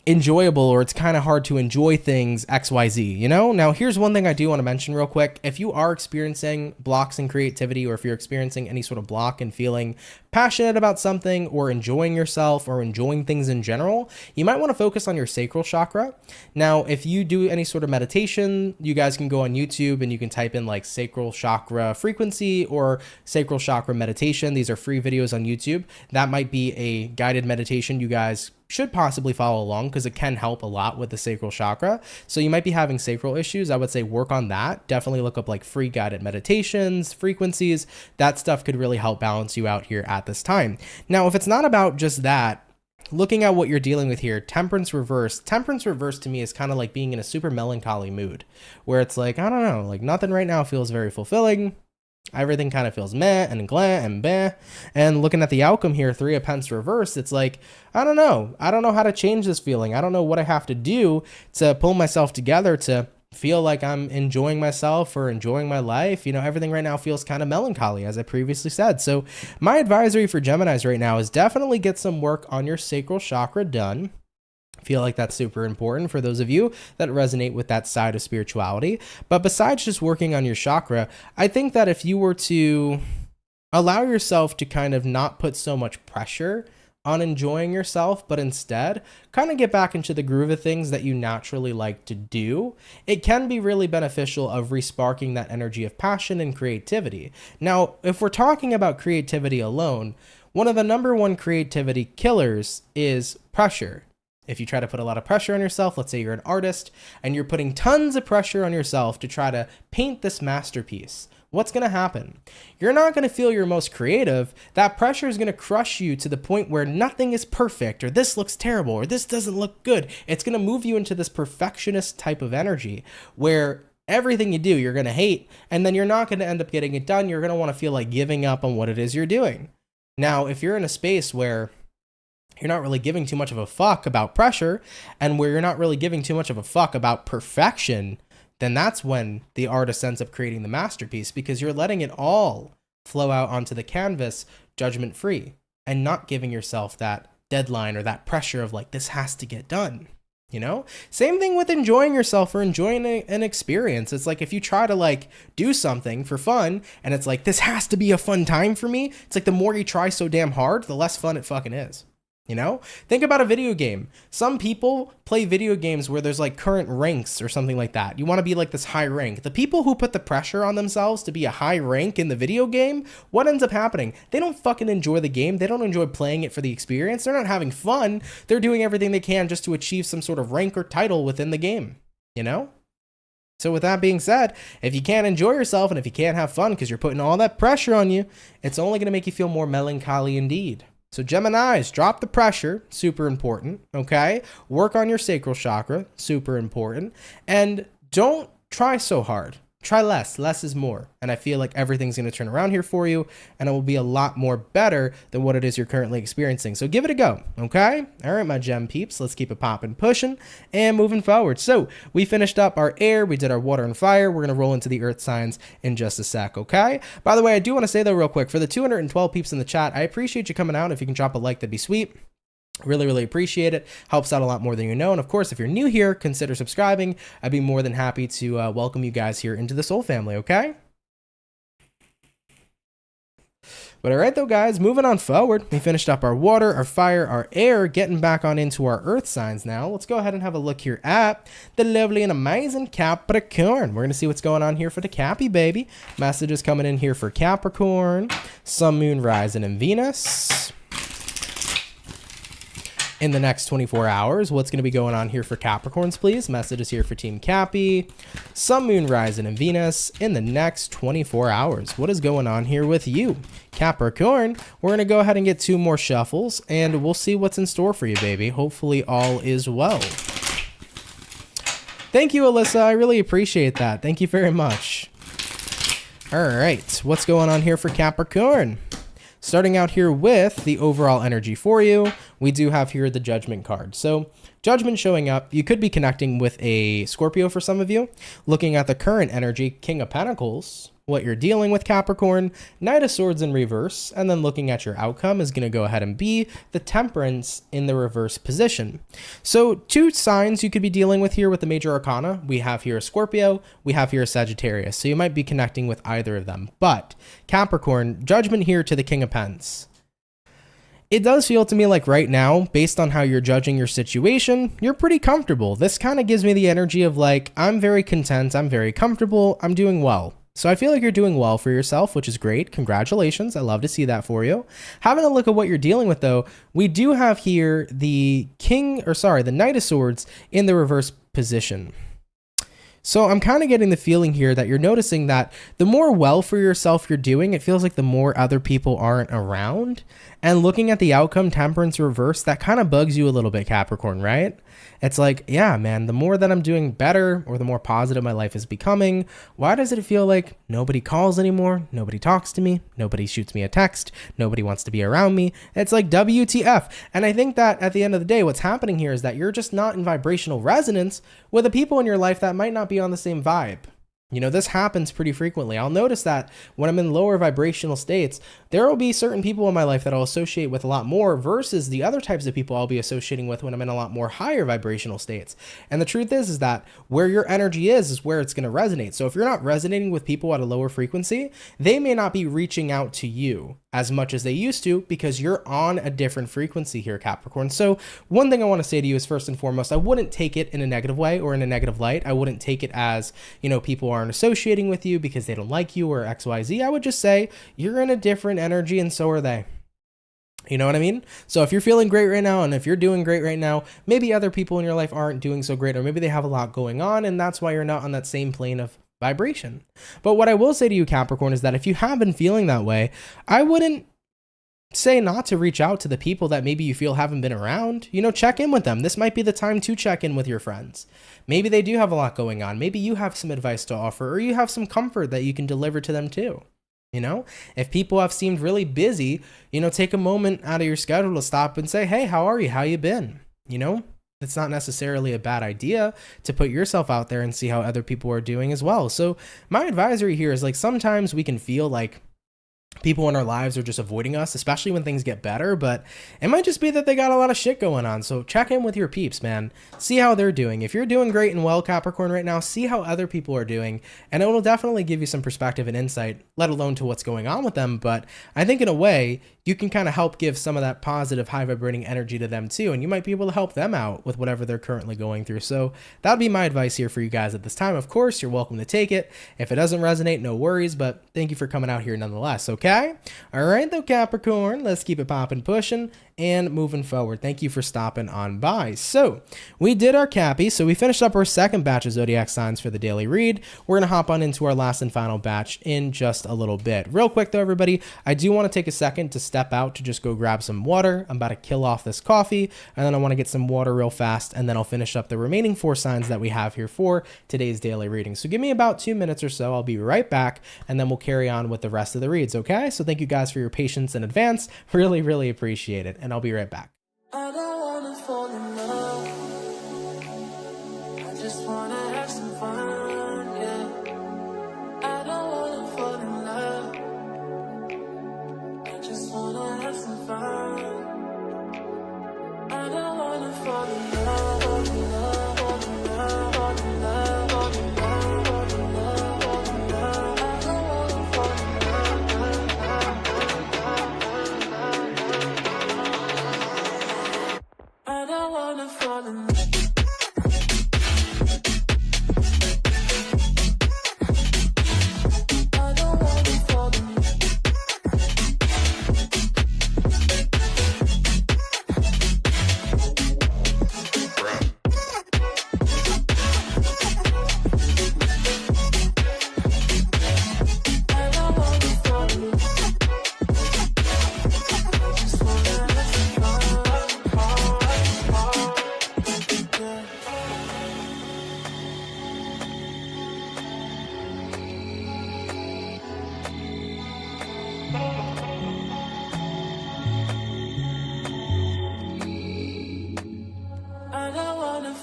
Speaker 1: enjoyable, or it's kind of hard to enjoy things XYZ, you know? Now, here's one thing I do want to mention real quick. If you are experiencing blocks in creativity, or if you're experiencing any sort of block in feeling passionate about something, or enjoying yourself, or enjoying things in general, you might want to focus on your sacral chakra. Now, if you do any sort of meditation, you guys can go on YouTube and you can type in like sacral chakra frequency or sacral chakra meditation. These are free videos on YouTube. That might be a guided meditation you guys should possibly follow along, because it can help a lot with the sacral chakra. So you might be having sacral issues. I would say work on that. Definitely look up like free guided meditations, frequencies. That stuff could really help balance you out here at this time. Now, if it's not about just that, looking at what you're dealing with here, Temperance reverse to me is kind of like being in a super melancholy mood, where it's like, I don't know, like nothing right now feels very fulfilling. Everything kind of feels meh and glah and bleh. And looking at the outcome here, Three of Pentacles reverse, it's like, I don't know how to change this feeling. I don't know what I have to do to pull myself together to feel like I'm enjoying myself or enjoying my life. You know, everything right now feels kind of melancholy, as I previously said. So my advisory for Geminis right now is definitely get some work on your sacral chakra done. Feel like that's super important for those of you that resonate with that side of spirituality. But besides just working on your chakra, I think that if you were to allow yourself to kind of not put so much pressure on enjoying yourself, but instead kind of get back into the groove of things that you naturally like to do, it can be really beneficial of resparking that energy of passion and creativity. Now, if we're talking about creativity alone, one of the number one creativity killers is pressure. If you try to put a lot of pressure on yourself, let's say you're an artist and you're putting tons of pressure on yourself to try to paint this masterpiece, what's going to happen? You're not going to feel your most creative. That pressure is going to crush you to the point where nothing is perfect, or this looks terrible, or this doesn't look good. It's going to move you into this perfectionist type of energy where everything you do, you're going to hate, and then you're not going to end up getting it done. You're going to want to feel like giving up on what it is you're doing. Now, if you're in a space where you're not really giving too much of a fuck about pressure, and where you're not really giving too much of a fuck about perfection, then that's when the artist ends up creating the masterpiece, because you're letting it all flow out onto the canvas judgment free, and not giving yourself that deadline or that pressure of like, this has to get done. You know, same thing with enjoying yourself or enjoying an experience. It's like if you try to like do something for fun and it's like, this has to be a fun time for me. It's like the more you try so damn hard, the less fun it fucking is. You know, think about a video game. Some people play video games where there's like current ranks or something like that. You want to be like this high rank. The people who put the pressure on themselves to be a high rank in the video game, what ends up happening? They don't fucking enjoy the game. They don't enjoy playing it for the experience. They're not having fun. They're doing everything they can just to achieve some sort of rank or title within the game, you know? So with that being said, if you can't enjoy yourself and if you can't have fun because you're putting all that pressure on you, it's only going to make you feel more melancholy indeed. So Geminis, drop the pressure, super important, okay? Work on your sacral chakra, super important. And don't try so hard. Try less. Less is more. And I feel like everything's going to turn around here for you, and it will be a lot more better than what it is you're currently experiencing. So give it a go, okay? All right, my gem peeps, let's keep it popping, pushing, and moving forward. So we finished up our air. We did our water and fire. We're going to roll into the earth signs in just a sec, okay? By the way, I do want to say, though, real quick, for the 212 peeps in the chat, I appreciate you coming out. If you can drop a like, that'd be sweet. Really, really appreciate it. Helps out a lot more than you know. And of course, if you're new here, consider subscribing. I'd be more than happy to welcome you guys here into the Soul family, okay? But all right, though, guys, moving on forward. We finished up our water, our fire, our air, getting back on into our earth signs now. Let's go ahead and have a look here at the lovely and amazing Capricorn. We're going to see what's going on here for the Cappy, baby. Messages coming in here for Capricorn. Sun, Moon, Rising, and Venus. In the next 24 hours, what's going to be going on here for Capricorns, please? Messages here for Team Cappy. Sun, Moon, Rising, and Venus in the next 24 hours. What is going on here with you, Capricorn? We're going to go ahead and get 2 more shuffles, and we'll see what's in store for you, baby. Hopefully all is well. Thank you, Alyssa. I really appreciate that. Thank you very much. All right, what's going on here for Capricorn? Starting out here with the overall energy for you, we do have here the Judgment card. So Judgment showing up, you could be connecting with a Scorpio for some of you. Looking at the current energy, King of Pentacles, what you're dealing with, Capricorn, Knight of Swords in reverse, and then looking at your outcome is going to go ahead and be the Temperance in the reverse position. So 2 signs you could be dealing with here with the major arcana. We have here a Scorpio, we have here a Sagittarius. So you might be connecting with either of them. But Capricorn, Judgment here to the King of Pents. It does feel to me like right now, based on how you're judging your situation, you're pretty comfortable. This kind of gives me the energy of like, I'm very content, I'm very comfortable, I'm doing well. So I feel like you're doing well for yourself, which is great. Congratulations. I love to see that for you. Having a look at what you're dealing with, though, we do have here the the Knight of Swords in the reverse position. So I'm kind of getting the feeling here that you're noticing that the more well for yourself you're doing, it feels like the more other people aren't around. And looking at the outcome, Temperance reverse, that kind of bugs you a little bit, Capricorn, right? It's like, yeah, man, the more that I'm doing better or the more positive my life is becoming, why does it feel like nobody calls anymore? Nobody talks to me. Nobody shoots me a text. Nobody wants to be around me. It's like WTF. And I think that at the end of the day, what's happening here is that you're just not in vibrational resonance with the people in your life that might not be on the same vibe. You know, this happens pretty frequently. I'll notice that when I'm in lower vibrational states, there will be certain people in my life that I'll associate with a lot more versus the other types of people I'll be associating with when I'm in a lot more higher vibrational states. And the truth is that where your energy is where it's going to resonate. So if you're not resonating with people at a lower frequency, they may not be reaching out to you as much as they used to because you're on a different frequency here, Capricorn. So one thing I want to say to you is, first and foremost, I wouldn't take it in a negative way or in a negative light. I wouldn't take it as, you know, people aren't associating with you because they don't like you or XYZ. I would just say you're in a different energy and so are they. You know what I mean? So if you're feeling great right now and if you're doing great right now, maybe other people in your life aren't doing so great, or maybe they have a lot going on and that's why you're not on that same plane of vibration. But what I will say to you, Capricorn, is that if you have been feeling that way, I wouldn't say not to reach out to the people that maybe you feel haven't been around. You know, check in with them. This might be the time to check in with your friends. Maybe they do have a lot going on. Maybe you have some advice to offer, or you have some comfort that you can deliver to them too. You know, if people have seemed really busy, you know, take a moment out of your schedule to stop and say, hey, how are you? How you been? You know, it's not necessarily a bad idea to put yourself out there and see how other people are doing as well. So my advisory here is, like, sometimes we can feel like people in our lives are just avoiding us, especially when things get better, but it might just be that they got a lot of shit going on. So check in with your peeps, man. See how they're doing. If you're doing great and well, Capricorn, right now, see how other people are doing, and it will definitely give you some perspective and insight, let alone to what's going on with them. But I think in a way, you can kind of help give some of that positive, high vibrating energy to them too, and you might be able to help them out with whatever they're currently going through. So that'd be my advice here for you guys at this time. Of course, you're welcome to take it. If it doesn't resonate, no worries, but thank you for coming out here nonetheless, okay? All right, though, Capricorn, let's keep it popping, pushing, and moving forward. Thank you for stopping on by. So we did our Cappy, so we finished up our second batch of zodiac signs for the daily read. We're gonna hop on into our last and final batch in just a little bit. Real quick though, everybody, I do want to take a second to step out to just go grab some water. I'm about to kill off this coffee, and then I want to get some water real fast, and then I'll finish up the remaining 4 signs that we have here for today's daily reading. So give me about 2 minutes or so. I'll be right back, and then we'll carry on with the rest of the reads, okay? So thank you guys for your patience in advance. Really, really appreciate it, and I'll be right back.
Speaker 2: I don't wanna fall in love. I just wanna have some fun, yeah. I don't wanna fall in love. I just wanna have some fun. I don't wanna fall in love, fall in love, fall in love, fall in love, fall in love, fall in love, fall in love. I don't wanna fall in love.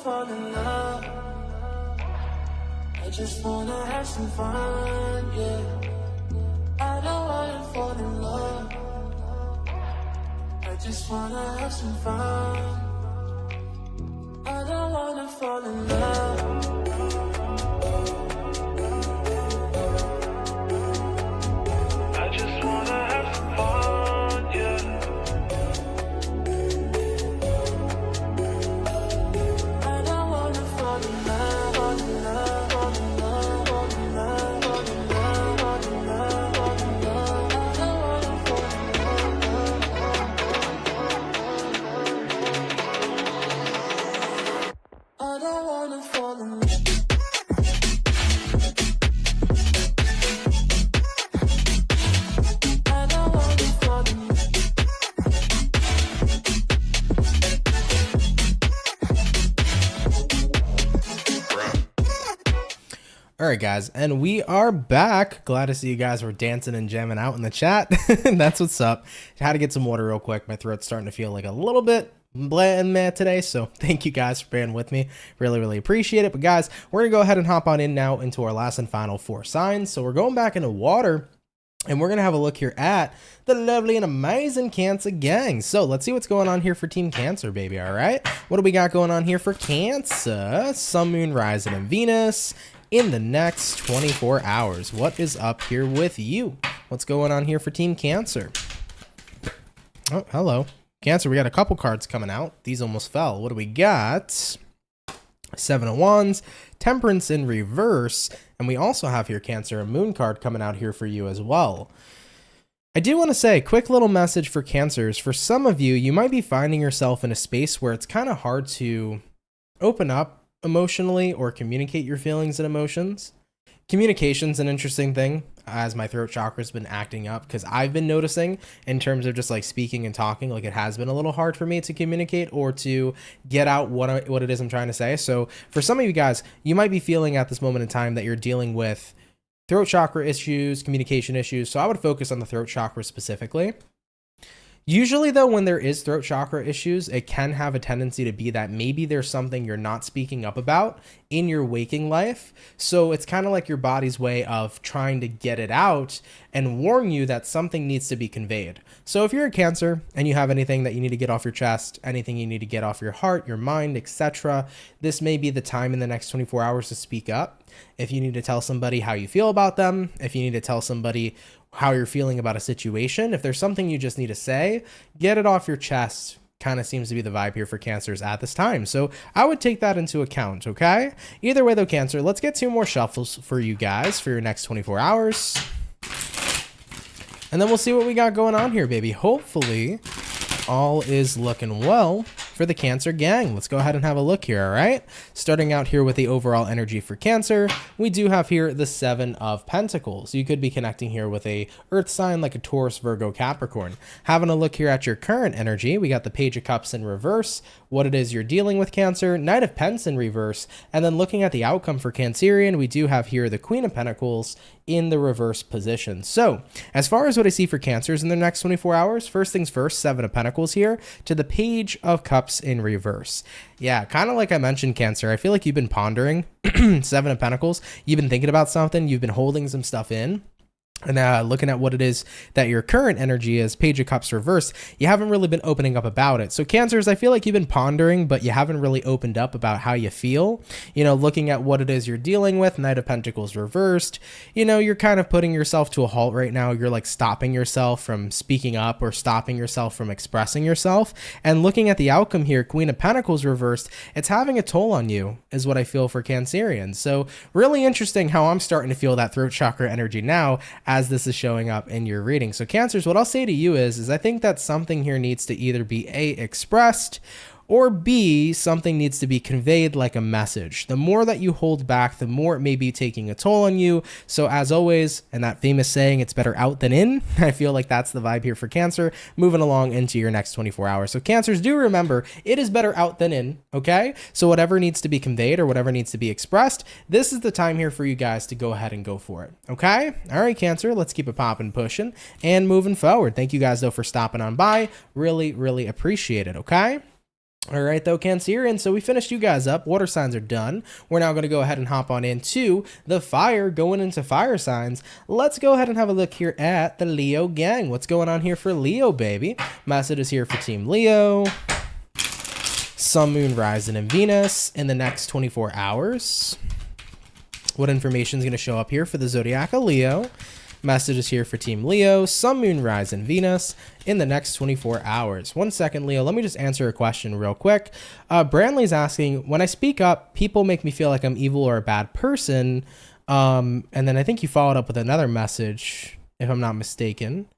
Speaker 2: fall in love. I just wanna have some fun, yeah. I don't wanna fall in love. I just wanna have some fun. I don't wanna fall in love. I just wanna have some fun, yeah. I don't wanna fall in love, fall in love, fall in love, fall in love, fall in love, fall in love, fall in love. I don't wanna fall in love. I don't wanna fall in love.
Speaker 1: All right, guys, and we are back. Glad to see you guys were dancing and jamming out in the chat. That's what's up. Had to get some water real quick. My throat's starting to feel like a little bit blah and meh today, so thank you guys for being with me. Really appreciate it. But guys, we're gonna go ahead and hop on in now into our last and final 4 signs. So we're going back into water, and we're gonna have a look here at the lovely and amazing Cancer gang. So let's see what's going on here for Team Cancer, baby. All right, what do we got going on here for Cancer? Sun, Moon, Rising, and Venus in the next 24 hours. What is up here with you? What's going on here for Team Cancer? Oh, hello. Cancer, we got a couple cards coming out. These almost fell. What do we got? 7 of Wands, Temperance in reverse, and we also have here, Cancer, a Moon card coming out here for you as well. I do want to say, quick little message for Cancers. For some of you, you might be finding yourself in a space where it's kind of hard to open up emotionally or communicate your feelings and emotions. Communication's an interesting thing, as my throat chakra's been acting up, because I've been noticing in terms of just like speaking and talking, like it has been a little hard for me to communicate or to get out what it is I'm trying to say. So for some of you guys, you might be feeling at this moment in time that you're dealing with throat chakra issues, communication issues. So I would focus on the throat chakra specifically. Usually though, when there is throat chakra issues, it can have a tendency to be that maybe there's something you're not speaking up about in your waking life. So it's kind of like your body's way of trying to get it out and warn you that something needs to be conveyed. So if you're a Cancer and you have anything that you need to get off your chest, anything you need to get off your heart, your mind, etc., this may be the time in the next 24 hours to speak up. If you need to tell somebody how you feel about them, if you need to tell somebody how you're feeling about a situation, if there's something you just need to say, get it off your chest. Kind of seems to be the vibe here for Cancers at this time. So I would take that into account, okay? Either way though, Cancer, let's get 2 more shuffles for you guys for your next 24 hours. And then we'll see what we got going on here, baby. Hopefully all is looking well for the Cancer gang. Let's go ahead and have a look here, all right? Starting out here with the overall energy for Cancer, we do have here the 7 of Pentacles. You could be connecting here with a earth sign like a Taurus, Virgo, Capricorn. Having a look here at your current energy, we got the Page of Cups in reverse, what it is you're dealing with, Cancer, Knight of Pents in reverse, and then looking at the outcome for Cancerian, we do have here the Queen of Pentacles in the reverse position. So as far as what I see for Cancers in the next 24 hours, first things first, 7 of Pentacles here to the Page of Cups in reverse. Yeah, kind of like I mentioned, Cancer, I feel like you've been pondering 7 of Pentacles. You've been thinking about something. You've been holding some stuff in. And looking at what it is that your current energy is, Page of Cups reversed, you haven't really been opening up about it. So Cancers, I feel like you've been pondering, but you haven't really opened up about how you feel. You know, looking at what it is you're dealing with, Knight of Pentacles reversed, you know, you're kind of putting yourself to a halt right now. You're like stopping yourself from speaking up or stopping yourself from expressing yourself. And looking at the outcome here, Queen of Pentacles reversed, it's having a toll on you is what I feel for Cancerians. So really interesting how I'm starting to feel that throat chakra energy now as this is showing up in your reading. So Cancers, what I'll say to you is I think that something here needs to either be A, expressed, or B, something needs to be conveyed like a message. The more that you hold back, the more it may be taking a toll on you. So as always, and that famous saying, it's better out than in, I feel like that's the vibe here for Cancer, moving along into your next 24 hours. So Cancers, do remember, it is better out than in, okay? So whatever needs to be conveyed or whatever needs to be expressed, this is the time here for you guys to go ahead and go for it, okay? All right, Cancer, let's keep it popping, pushing, and moving forward. Thank you guys, though, for stopping on by. Really, really appreciate it, okay? All right, though, Cancerian. So we finished you guys up. Water signs are done. We're now going to go ahead and hop on into the fire, going into fire signs. Let's go ahead and have a look here at the Leo gang. What's going on here for Leo, baby? Message is here for Team Leo. Sun, Moon, Rising, and Venus in the next 24 hours. What information is going to show up here for the Zodiac of Leo? Message is here for Team Leo, Sun, Moon, Rise, and Venus in the next 24 hours. 1 second, Leo. Let me just answer a question real quick. Brantley's asking, when I speak up, people make me feel like I'm evil or a bad person. And then I think you followed up with another message, if I'm not mistaken.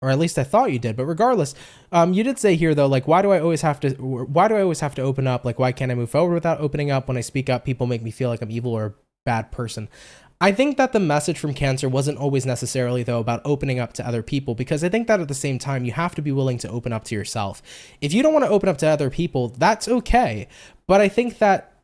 Speaker 1: Or at least I thought you did. But regardless, you did say here, though, like, why do I always have to open up? Like, why can't I move forward without opening up? When I speak up, people make me feel like I'm evil or a bad person. I think that the message from Cancer wasn't always necessarily, though, about opening up to other people, because I think that at the same time, you have to be willing to open up to yourself. If you don't want to open up to other people, that's okay. But I think that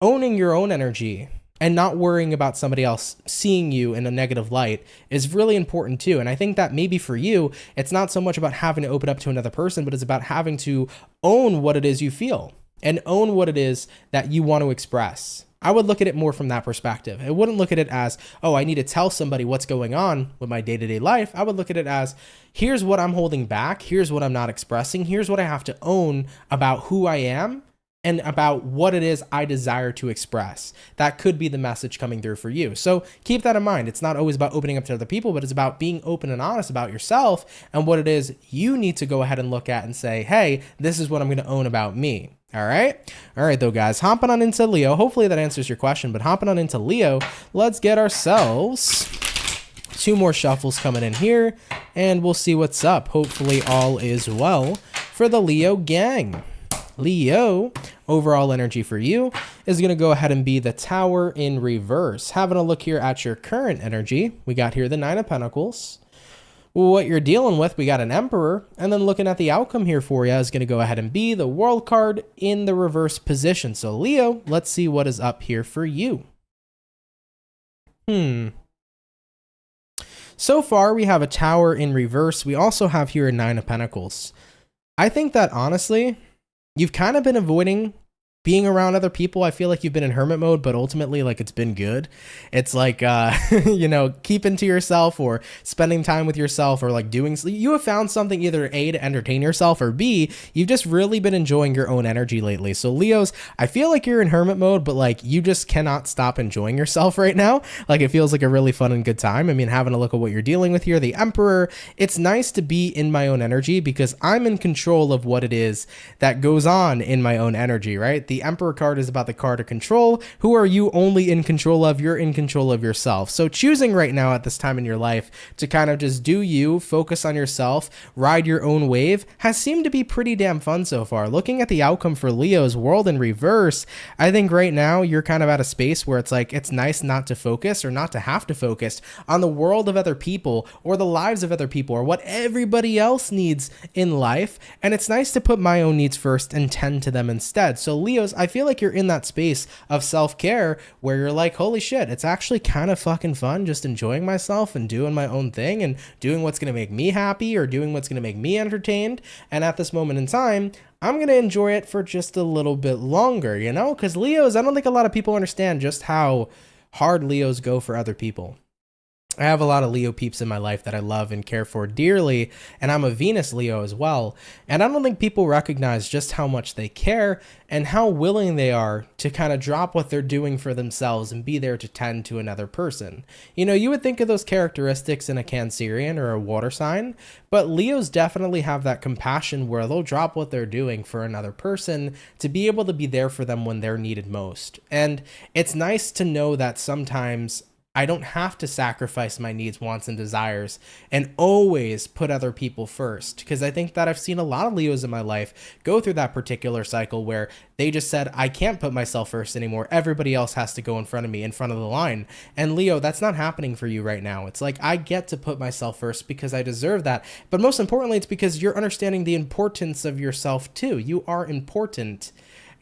Speaker 1: owning your own energy and not worrying about somebody else seeing you in a negative light is really important too. And I think that maybe for you, it's not so much about having to open up to another person, but it's about having to own what it is you feel and own what it is that you want to express. I would look at it more from that perspective. I wouldn't look at it as, oh, I need to tell somebody what's going on with my day-to-day life. I would look at it as, here's what I'm holding back. Here's what I'm not expressing. Here's what I have to own about who I am and about what it is I desire to express. That could be the message coming through for you. So keep that in mind. It's not always about opening up to other people, but it's about being open and honest about yourself and what it is you need to go ahead and look at and say, hey, this is what I'm going to own about me. All right, though, guys, hopping on into Leo. Hopefully that answers your question, but hopping on into Leo, let's get ourselves 2 more shuffles coming in here, and we'll see what's up. Hopefully all is well for the Leo gang. Leo, overall energy for you is going to go ahead and be the Tower in reverse. Having a look here at your current energy, we got here the 9 of Pentacles. What you're dealing with, we got an Emperor, and then looking at the outcome here for you is going to go ahead and be the World card in the reverse position. So Leo, let's see what is up here for you. So far, we have a Tower in reverse. We also have here a 9 of Pentacles. I think that honestly, you've kind of been avoiding being around other people. I feel like you've been in hermit mode, but ultimately, like, it's been good. It's like, you know, keeping to yourself or spending time with yourself or like doing, you have found something either A, to entertain yourself, or B, you've just really been enjoying your own energy lately. So Leos, I feel like you're in hermit mode, but like you just cannot stop enjoying yourself right now. Like it feels like a really fun and good time. I mean, having a look at what you're dealing with here, the Emperor, it's nice to be in my own energy because I'm in control of what it is that goes on in my own energy, right? The Emperor card is about the card of control. Who are you only in control of? You're in control of yourself. So choosing right now at this time in your life to kind of just do you, focus on yourself, ride your own wave has seemed to be pretty damn fun so far. Looking at the outcome for Leo's world in reverse, I think right now you're kind of at a space where it's like, it's nice not to focus or not to have to focus on the world of other people or the lives of other people or what everybody else needs in life. And it's nice to put my own needs first and tend to them instead. So Leos, I feel like you're in that space of self-care where you're like, holy shit, it's actually kind of fucking fun just enjoying myself and doing my own thing and doing what's going to make me happy or doing what's going to make me entertained. And at this moment in time, I'm going to enjoy it for just a little bit longer, you know, because Leos, I don't think a lot of people understand just how hard Leos go for other people. I have a lot of Leo peeps in my life that I love and care for dearly, and I'm a Venus Leo as well. And I don't think people recognize just how much they care and how willing they are to kind of drop what they're doing for themselves and be there to tend to another person. You know, you would think of those characteristics in a Cancerian or a water sign, but Leos definitely have that compassion where they'll drop what they're doing for another person to be able to be there for them when they're needed most. And it's nice to know that sometimes I don't have to sacrifice my needs, wants, and desires and always put other people first. Because I think that I've seen a lot of Leos in my life go through that particular cycle where they just said, I can't put myself first anymore. Everybody else has to go in front of me, in front of the line. And Leo, that's not happening for you right now. It's like, I get to put myself first because I deserve that. But most importantly, it's because you're understanding the importance of yourself too. You are important.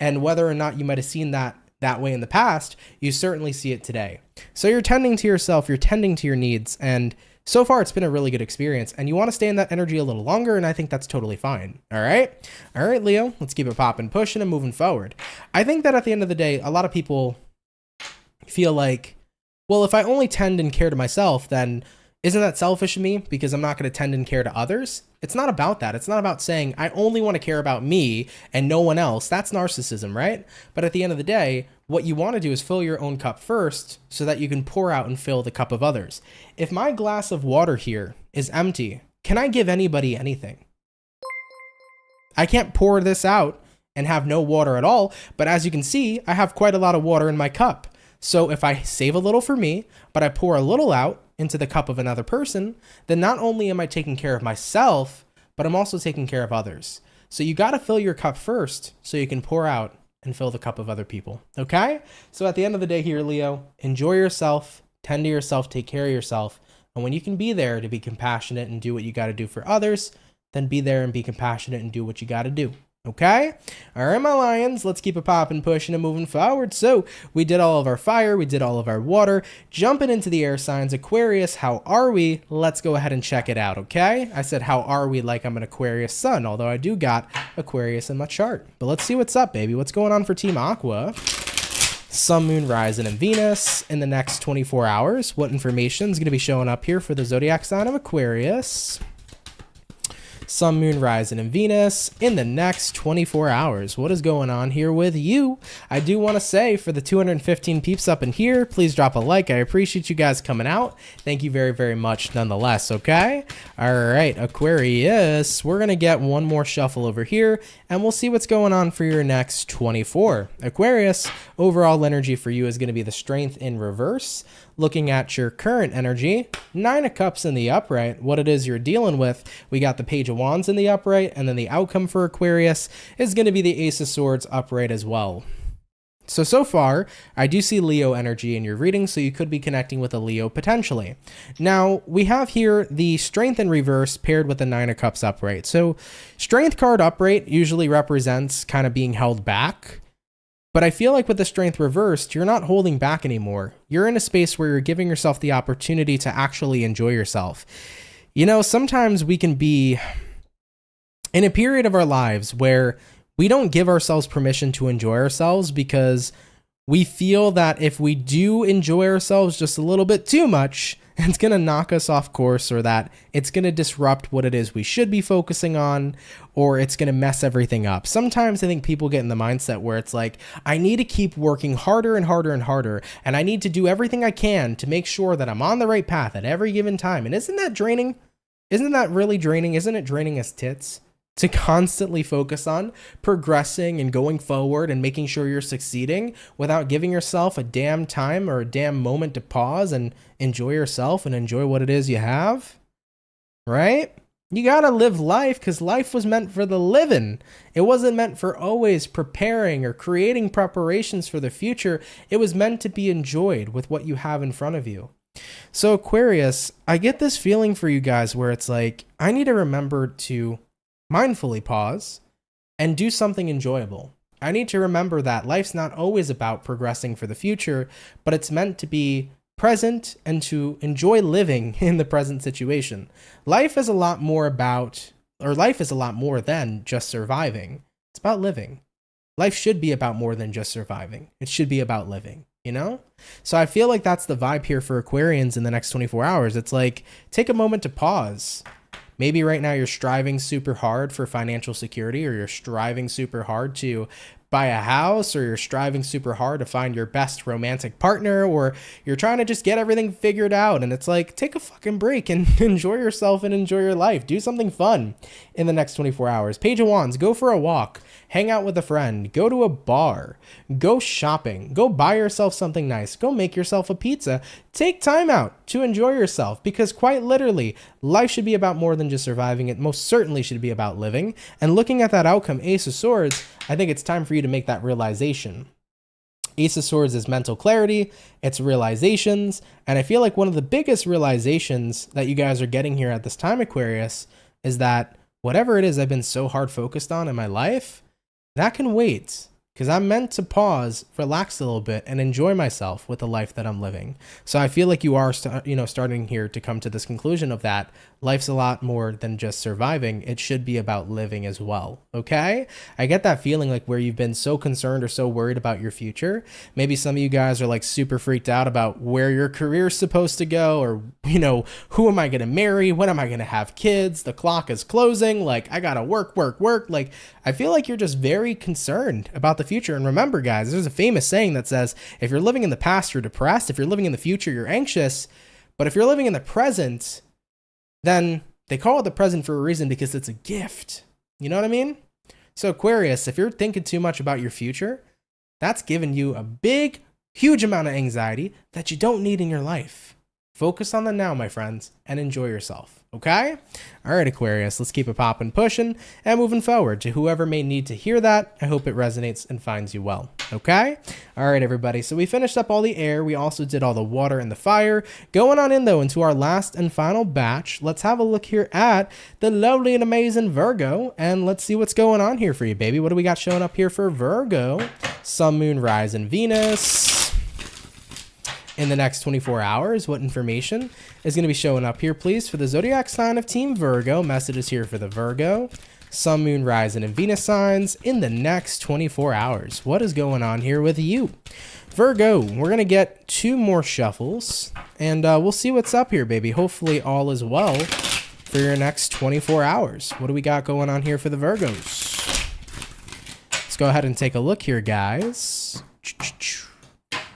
Speaker 1: And whether or not you might have seen that way in the past, you certainly see it today. So you're tending to yourself, you're tending to your needs, and so far it's been a really good experience, and you want to stay in that energy a little longer, and I think that's totally fine. All right, Leo, let's keep it popping, pushing, and moving forward. I think that at the end of the day, a lot of people feel like, well, if I only tend and care to myself, then isn't that selfish of me because I'm not going to tend and care to others? It's not about that. It's not about saying I only want to care about me and no one else. That's narcissism, right? But at the end of the day, what you want to do is fill your own cup first so that you can pour out and fill the cup of others. If my glass of water here is empty, can I give anybody anything? I can't pour this out and have no water at all, but as you can see, I have quite a lot of water in my cup. So if I save a little for me, but I pour a little out into the cup of another person, then not only am I taking care of myself, but I'm also taking care of others. So you got to fill your cup first so you can pour out and fill the cup of other people. Okay? So at the end of the day here, Leo, enjoy yourself, tend to yourself, take care of yourself. And when you can be there to be compassionate and do what you got to do for others, then be there and be compassionate and do what you got to do. Okay? All right, my lions, let's keep it popping, pushing, and moving forward. So we did all of our fire, we did all of our water, jumping into the air signs. Aquarius, how are we? Let's go ahead and check it out, okay? I said, how are we, like I'm an Aquarius sun, although I do got Aquarius in my chart. But let's see what's up, baby. What's going on for Team Aqua? Sun, Moon, Rising, and Venus in the next 24 hours. What information is going to be showing up here for the zodiac sign of Aquarius? Sun, Moon, Rising, and Venus in the next 24 hours. What is going on here with you? I do want to say for the 215 peeps up in here, please drop a like. I appreciate you guys coming out. Thank you very, very much nonetheless, okay? All right, Aquarius, we're going to get one more shuffle over here, and we'll see what's going on for your next 24. Aquarius, overall energy for you is going to be the Strength in reverse. Looking at your current energy, 9 of Cups in the upright, what it is you're dealing with. We got the Page of Wands in the upright, and then the outcome for Aquarius is going to be the Ace of Swords upright as well. So far, I do see Leo energy in your reading, so you could be connecting with a Leo potentially. Now, we have here the Strength in reverse paired with the 9 of Cups upright. So, Strength card upright usually represents kind of being held back. But I feel like with the Strength reversed, you're not holding back anymore. You're in a space where you're giving yourself the opportunity to actually enjoy yourself. You know, sometimes we can be in a period of our lives where we don't give ourselves permission to enjoy ourselves because we feel that if we do enjoy ourselves just a little bit too much, it's going to knock us off course, or that it's going to disrupt what it is we should be focusing on, or it's going to mess everything up. Sometimes I think people get in the mindset where it's like, I need to keep working harder and harder and harder, and I need to do everything I can to make sure that I'm on the right path at every given time. And isn't that draining? Isn't that really draining? Isn't it draining as tits? To constantly focus on progressing and going forward and making sure you're succeeding without giving yourself a damn time or a damn moment to pause and enjoy yourself and enjoy what it is you have, right? You gotta live life because life was meant for the living. It wasn't meant for always preparing or creating preparations for the future. It was meant to be enjoyed with what you have in front of you. So Aquarius, I get this feeling for you guys where it's like, I need to remember to mindfully pause and do something enjoyable. I need to remember that life's not always about progressing for the future, but it's meant to be present and to enjoy living in the present situation. Life is a lot more than just surviving. It's about living. Life should be about more than just surviving. It should be about living, you know? So I feel like that's the vibe here for Aquarians in the next 24 hours. It's like, take a moment to pause. Maybe right now you're striving super hard for financial security, or you're striving super hard to buy a house, or you're striving super hard to find your best romantic partner, or you're trying to just get everything figured out. And it's like, take a fucking break and enjoy yourself and enjoy your life. Do something fun in the next 24 hours. Page of Wands, go for a walk, hang out with a friend, go to a bar, go shopping, go buy yourself something nice, go make yourself a pizza. Take time out to enjoy yourself, because quite literally, life should be about more than just surviving. It most certainly should be about living. And looking at that outcome, Ace of Swords, I think it's time for you to make that realization. Ace of Swords is mental clarity, it's realizations, and I feel like one of the biggest realizations that you guys are getting here at this time, Aquarius, is that whatever it is I've been so hard focused on in my life, that can wait. because I'm meant to pause, relax a little bit, and enjoy myself with the life that I'm living. So I feel like you are, starting here to come to this conclusion of that life's a lot more than just surviving. It should be about living as well. Okay? I get that feeling like where you've been so concerned or so worried about your future. Maybe some of you guys are like super freaked out about where your career's supposed to go, or, who am I going to marry? When am I going to have kids? The clock is closing. Like, I got to work. Like, I feel like you're just very concerned about the future. And remember, guys, there's a famous saying that says, if you're living in the past, you're depressed. If you're living in the future, you're anxious. But if you're living in the present, then they call it the present for a reason, because it's a gift. You know what I mean? So Aquarius, if you're thinking too much about your future, that's giving you a big, huge amount of anxiety that you don't need in your life. Focus on the now, my friends, and enjoy yourself. Okay? All right, Aquarius, let's keep it popping, pushing, and moving forward. To whoever may need to hear that, I hope it resonates and finds you well. Okay? All right, everybody. So we finished up all the air. We also did all the water and the fire. Going on in, though, into our last and final batch. Let's have a look here at the lovely and amazing Virgo, and let's see what's going on here for you, baby. What do we got showing up here for Virgo? Sun, Moon, Rise, and Venus. In the next 24 hours, what information is going to be showing up here, please, for the zodiac sign of Team Virgo? Messages here for the Virgo, Sun, Moon, Rising, and Venus signs in the next 24 hours. What is going on here with you? Virgo, we're going to get 2 more shuffles, and we'll see what's up here, baby. Hopefully all is well for your next 24 hours. What do we got going on here for the Virgos? Let's go ahead and take a look here, guys.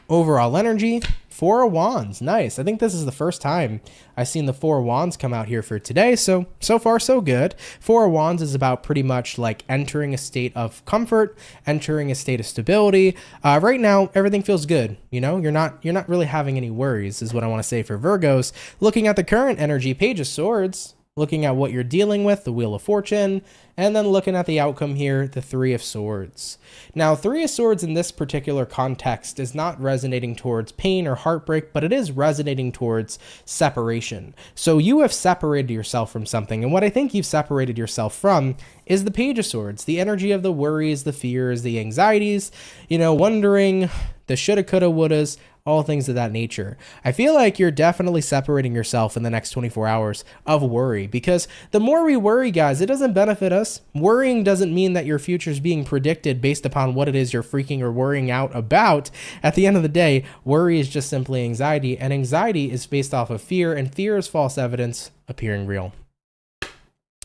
Speaker 1: Overall energy, 4 of Wands. Nice. I think this is the first time I've seen the 4 of Wands come out here for today. So far, so good. 4 of Wands is about pretty much like entering a state of comfort, entering a state of stability. Right now, everything feels good. You're not really having any worries, is what I want to say for Virgos. Looking at the current energy, Page of Swords, looking at what you're dealing with, the Wheel of Fortune, and then looking at the outcome here, the 3 of Swords. Now, 3 of Swords in this particular context is not resonating towards pain or heartbreak, but it is resonating towards separation. So you have separated yourself from something, and what I think you've separated yourself from is the Page of Swords, the energy of the worries, the fears, the anxieties, wondering, the shoulda, coulda, wouldas, all things of that nature. I feel like you're definitely separating yourself in the next 24 hours of worry, because the more we worry, guys, it doesn't benefit us. Worrying doesn't mean that your future is being predicted based upon what it is you're freaking or worrying out about. At the end of the day, worry is just simply anxiety, and anxiety is based off of fear, and fear is false evidence appearing real.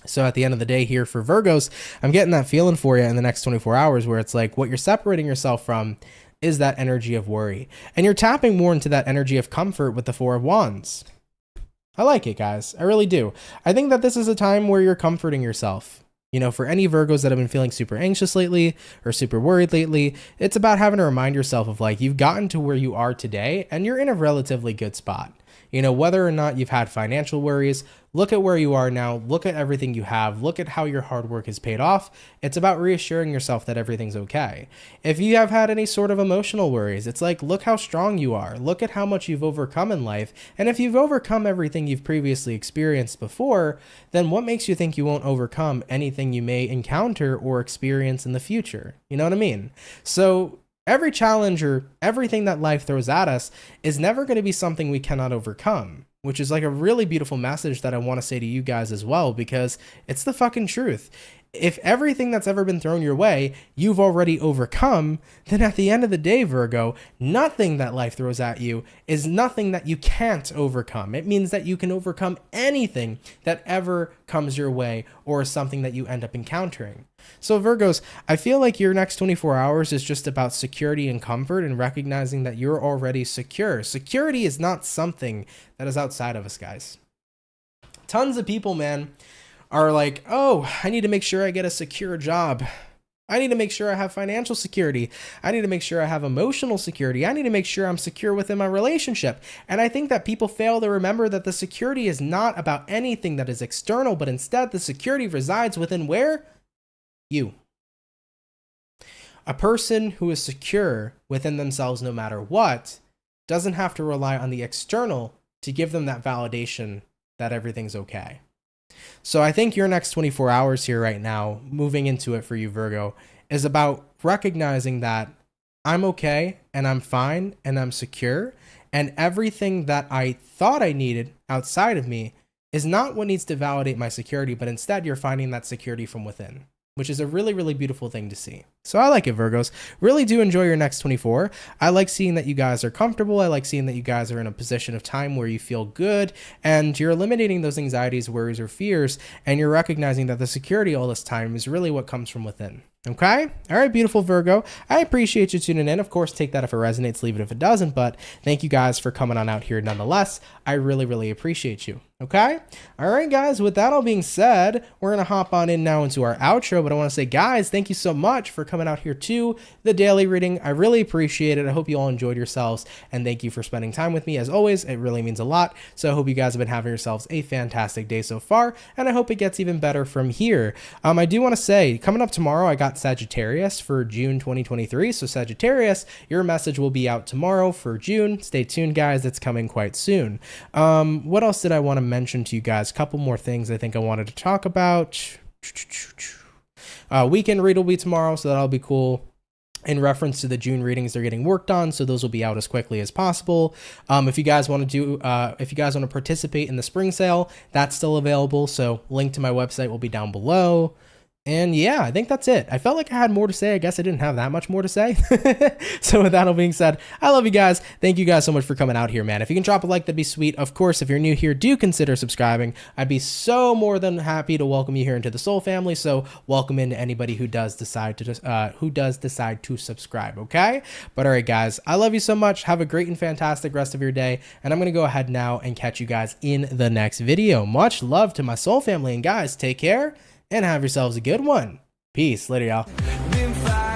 Speaker 1: So at the end of the day here for Virgos, I'm getting that feeling for you in the next 24 hours where it's like what you're separating yourself from is that energy of worry. And you're tapping more into that energy of comfort with the 4 of Wands. I like it, guys. I really do. I think that this is a time where you're comforting yourself. For any Virgos that have been feeling super anxious lately or super worried lately, it's about having to remind yourself of like, you've gotten to where you are today and you're in a relatively good spot. Whether or not you've had financial worries, look at where you are now, look at everything you have, look at how your hard work has paid off. It's about reassuring yourself that everything's okay. If you have had any sort of emotional worries, it's like, look how strong you are, look at how much you've overcome in life. And if you've overcome everything you've previously experienced before, then what makes you think you won't overcome anything you may encounter or experience in the future? You know what I mean? So every challenge or everything that life throws at us is never going to be something we cannot overcome, which is like a really beautiful message that I want to say to you guys as well, because it's the fucking truth. If everything that's ever been thrown your way, you've already overcome, then at the end of the day, Virgo, nothing that life throws at you is nothing that you can't overcome. It means that you can overcome anything that ever comes your way or something that you end up encountering. So Virgos, I feel like your next 24 hours is just about security and comfort and recognizing that you're already secure. Security is not something that is outside of us, guys. Tons of people, man, are like, oh, I need to make sure I get a secure job. I need to make sure I have financial security. I need to make sure I have emotional security. I need to make sure I'm secure within my relationship. And I think that people fail to remember that the security is not about anything that is external, but instead the security resides within where? You. A person who is secure within themselves no matter what doesn't have to rely on the external to give them that validation that everything's okay. So I think your next 24 hours here right now, moving into it for you, Virgo, is about recognizing that I'm okay and I'm fine and I'm secure, and everything that I thought I needed outside of me is not what needs to validate my security, but instead you're finding that security from within, which is a really, really beautiful thing to see. So I like it, Virgos. Really do enjoy your next 24. I like seeing that you guys are comfortable. I like seeing that you guys are in a position of time where you feel good and you're eliminating those anxieties, worries, or fears, and you're recognizing that the security all this time is really what comes from within. Okay? All right, beautiful Virgo. I appreciate you tuning in. Of course, take that if it resonates, leave it if it doesn't, but thank you guys for coming on out here nonetheless. I really, really appreciate you. Okay? All right, guys, with that all being said, we're going to hop on in now into our outro, but I want to say, guys, thank you so much for coming out here to the daily reading. I really appreciate it. I hope you all enjoyed yourselves, and thank you for spending time with me. As always, it really means a lot. So I hope you guys have been having yourselves a fantastic day so far, and I hope it gets even better from here. I do want to say, coming up tomorrow, I got Sagittarius for June 2023. So Sagittarius, your message will be out tomorrow for June. Stay tuned, guys. It's coming quite soon. What else did I want to mention to you guys? A couple more things I think I wanted to talk about. Weekend read will be tomorrow, so that'll be cool. In reference to the June readings, they're getting worked on, so those will be out as quickly as possible. If you guys want to participate in the spring sale, that's still available. So link to my website will be down below. And yeah, I think that's it. I felt like I had more to say. I guess I didn't have that much more to say. So with that all being said, I love you guys. Thank you guys so much for coming out here, man. If you can drop a like, that'd be sweet. Of course, if you're new here, do consider subscribing. I'd be so more than happy to welcome you here into the Soul family. So welcome into anybody who does decide to subscribe. Okay. But all right, guys, I love you so much. Have a great and fantastic rest of your day. And I'm going to go ahead now and catch you guys in the next video. Much love to my Soul family, and guys, take care and have yourselves a good one. Peace. Later, y'all.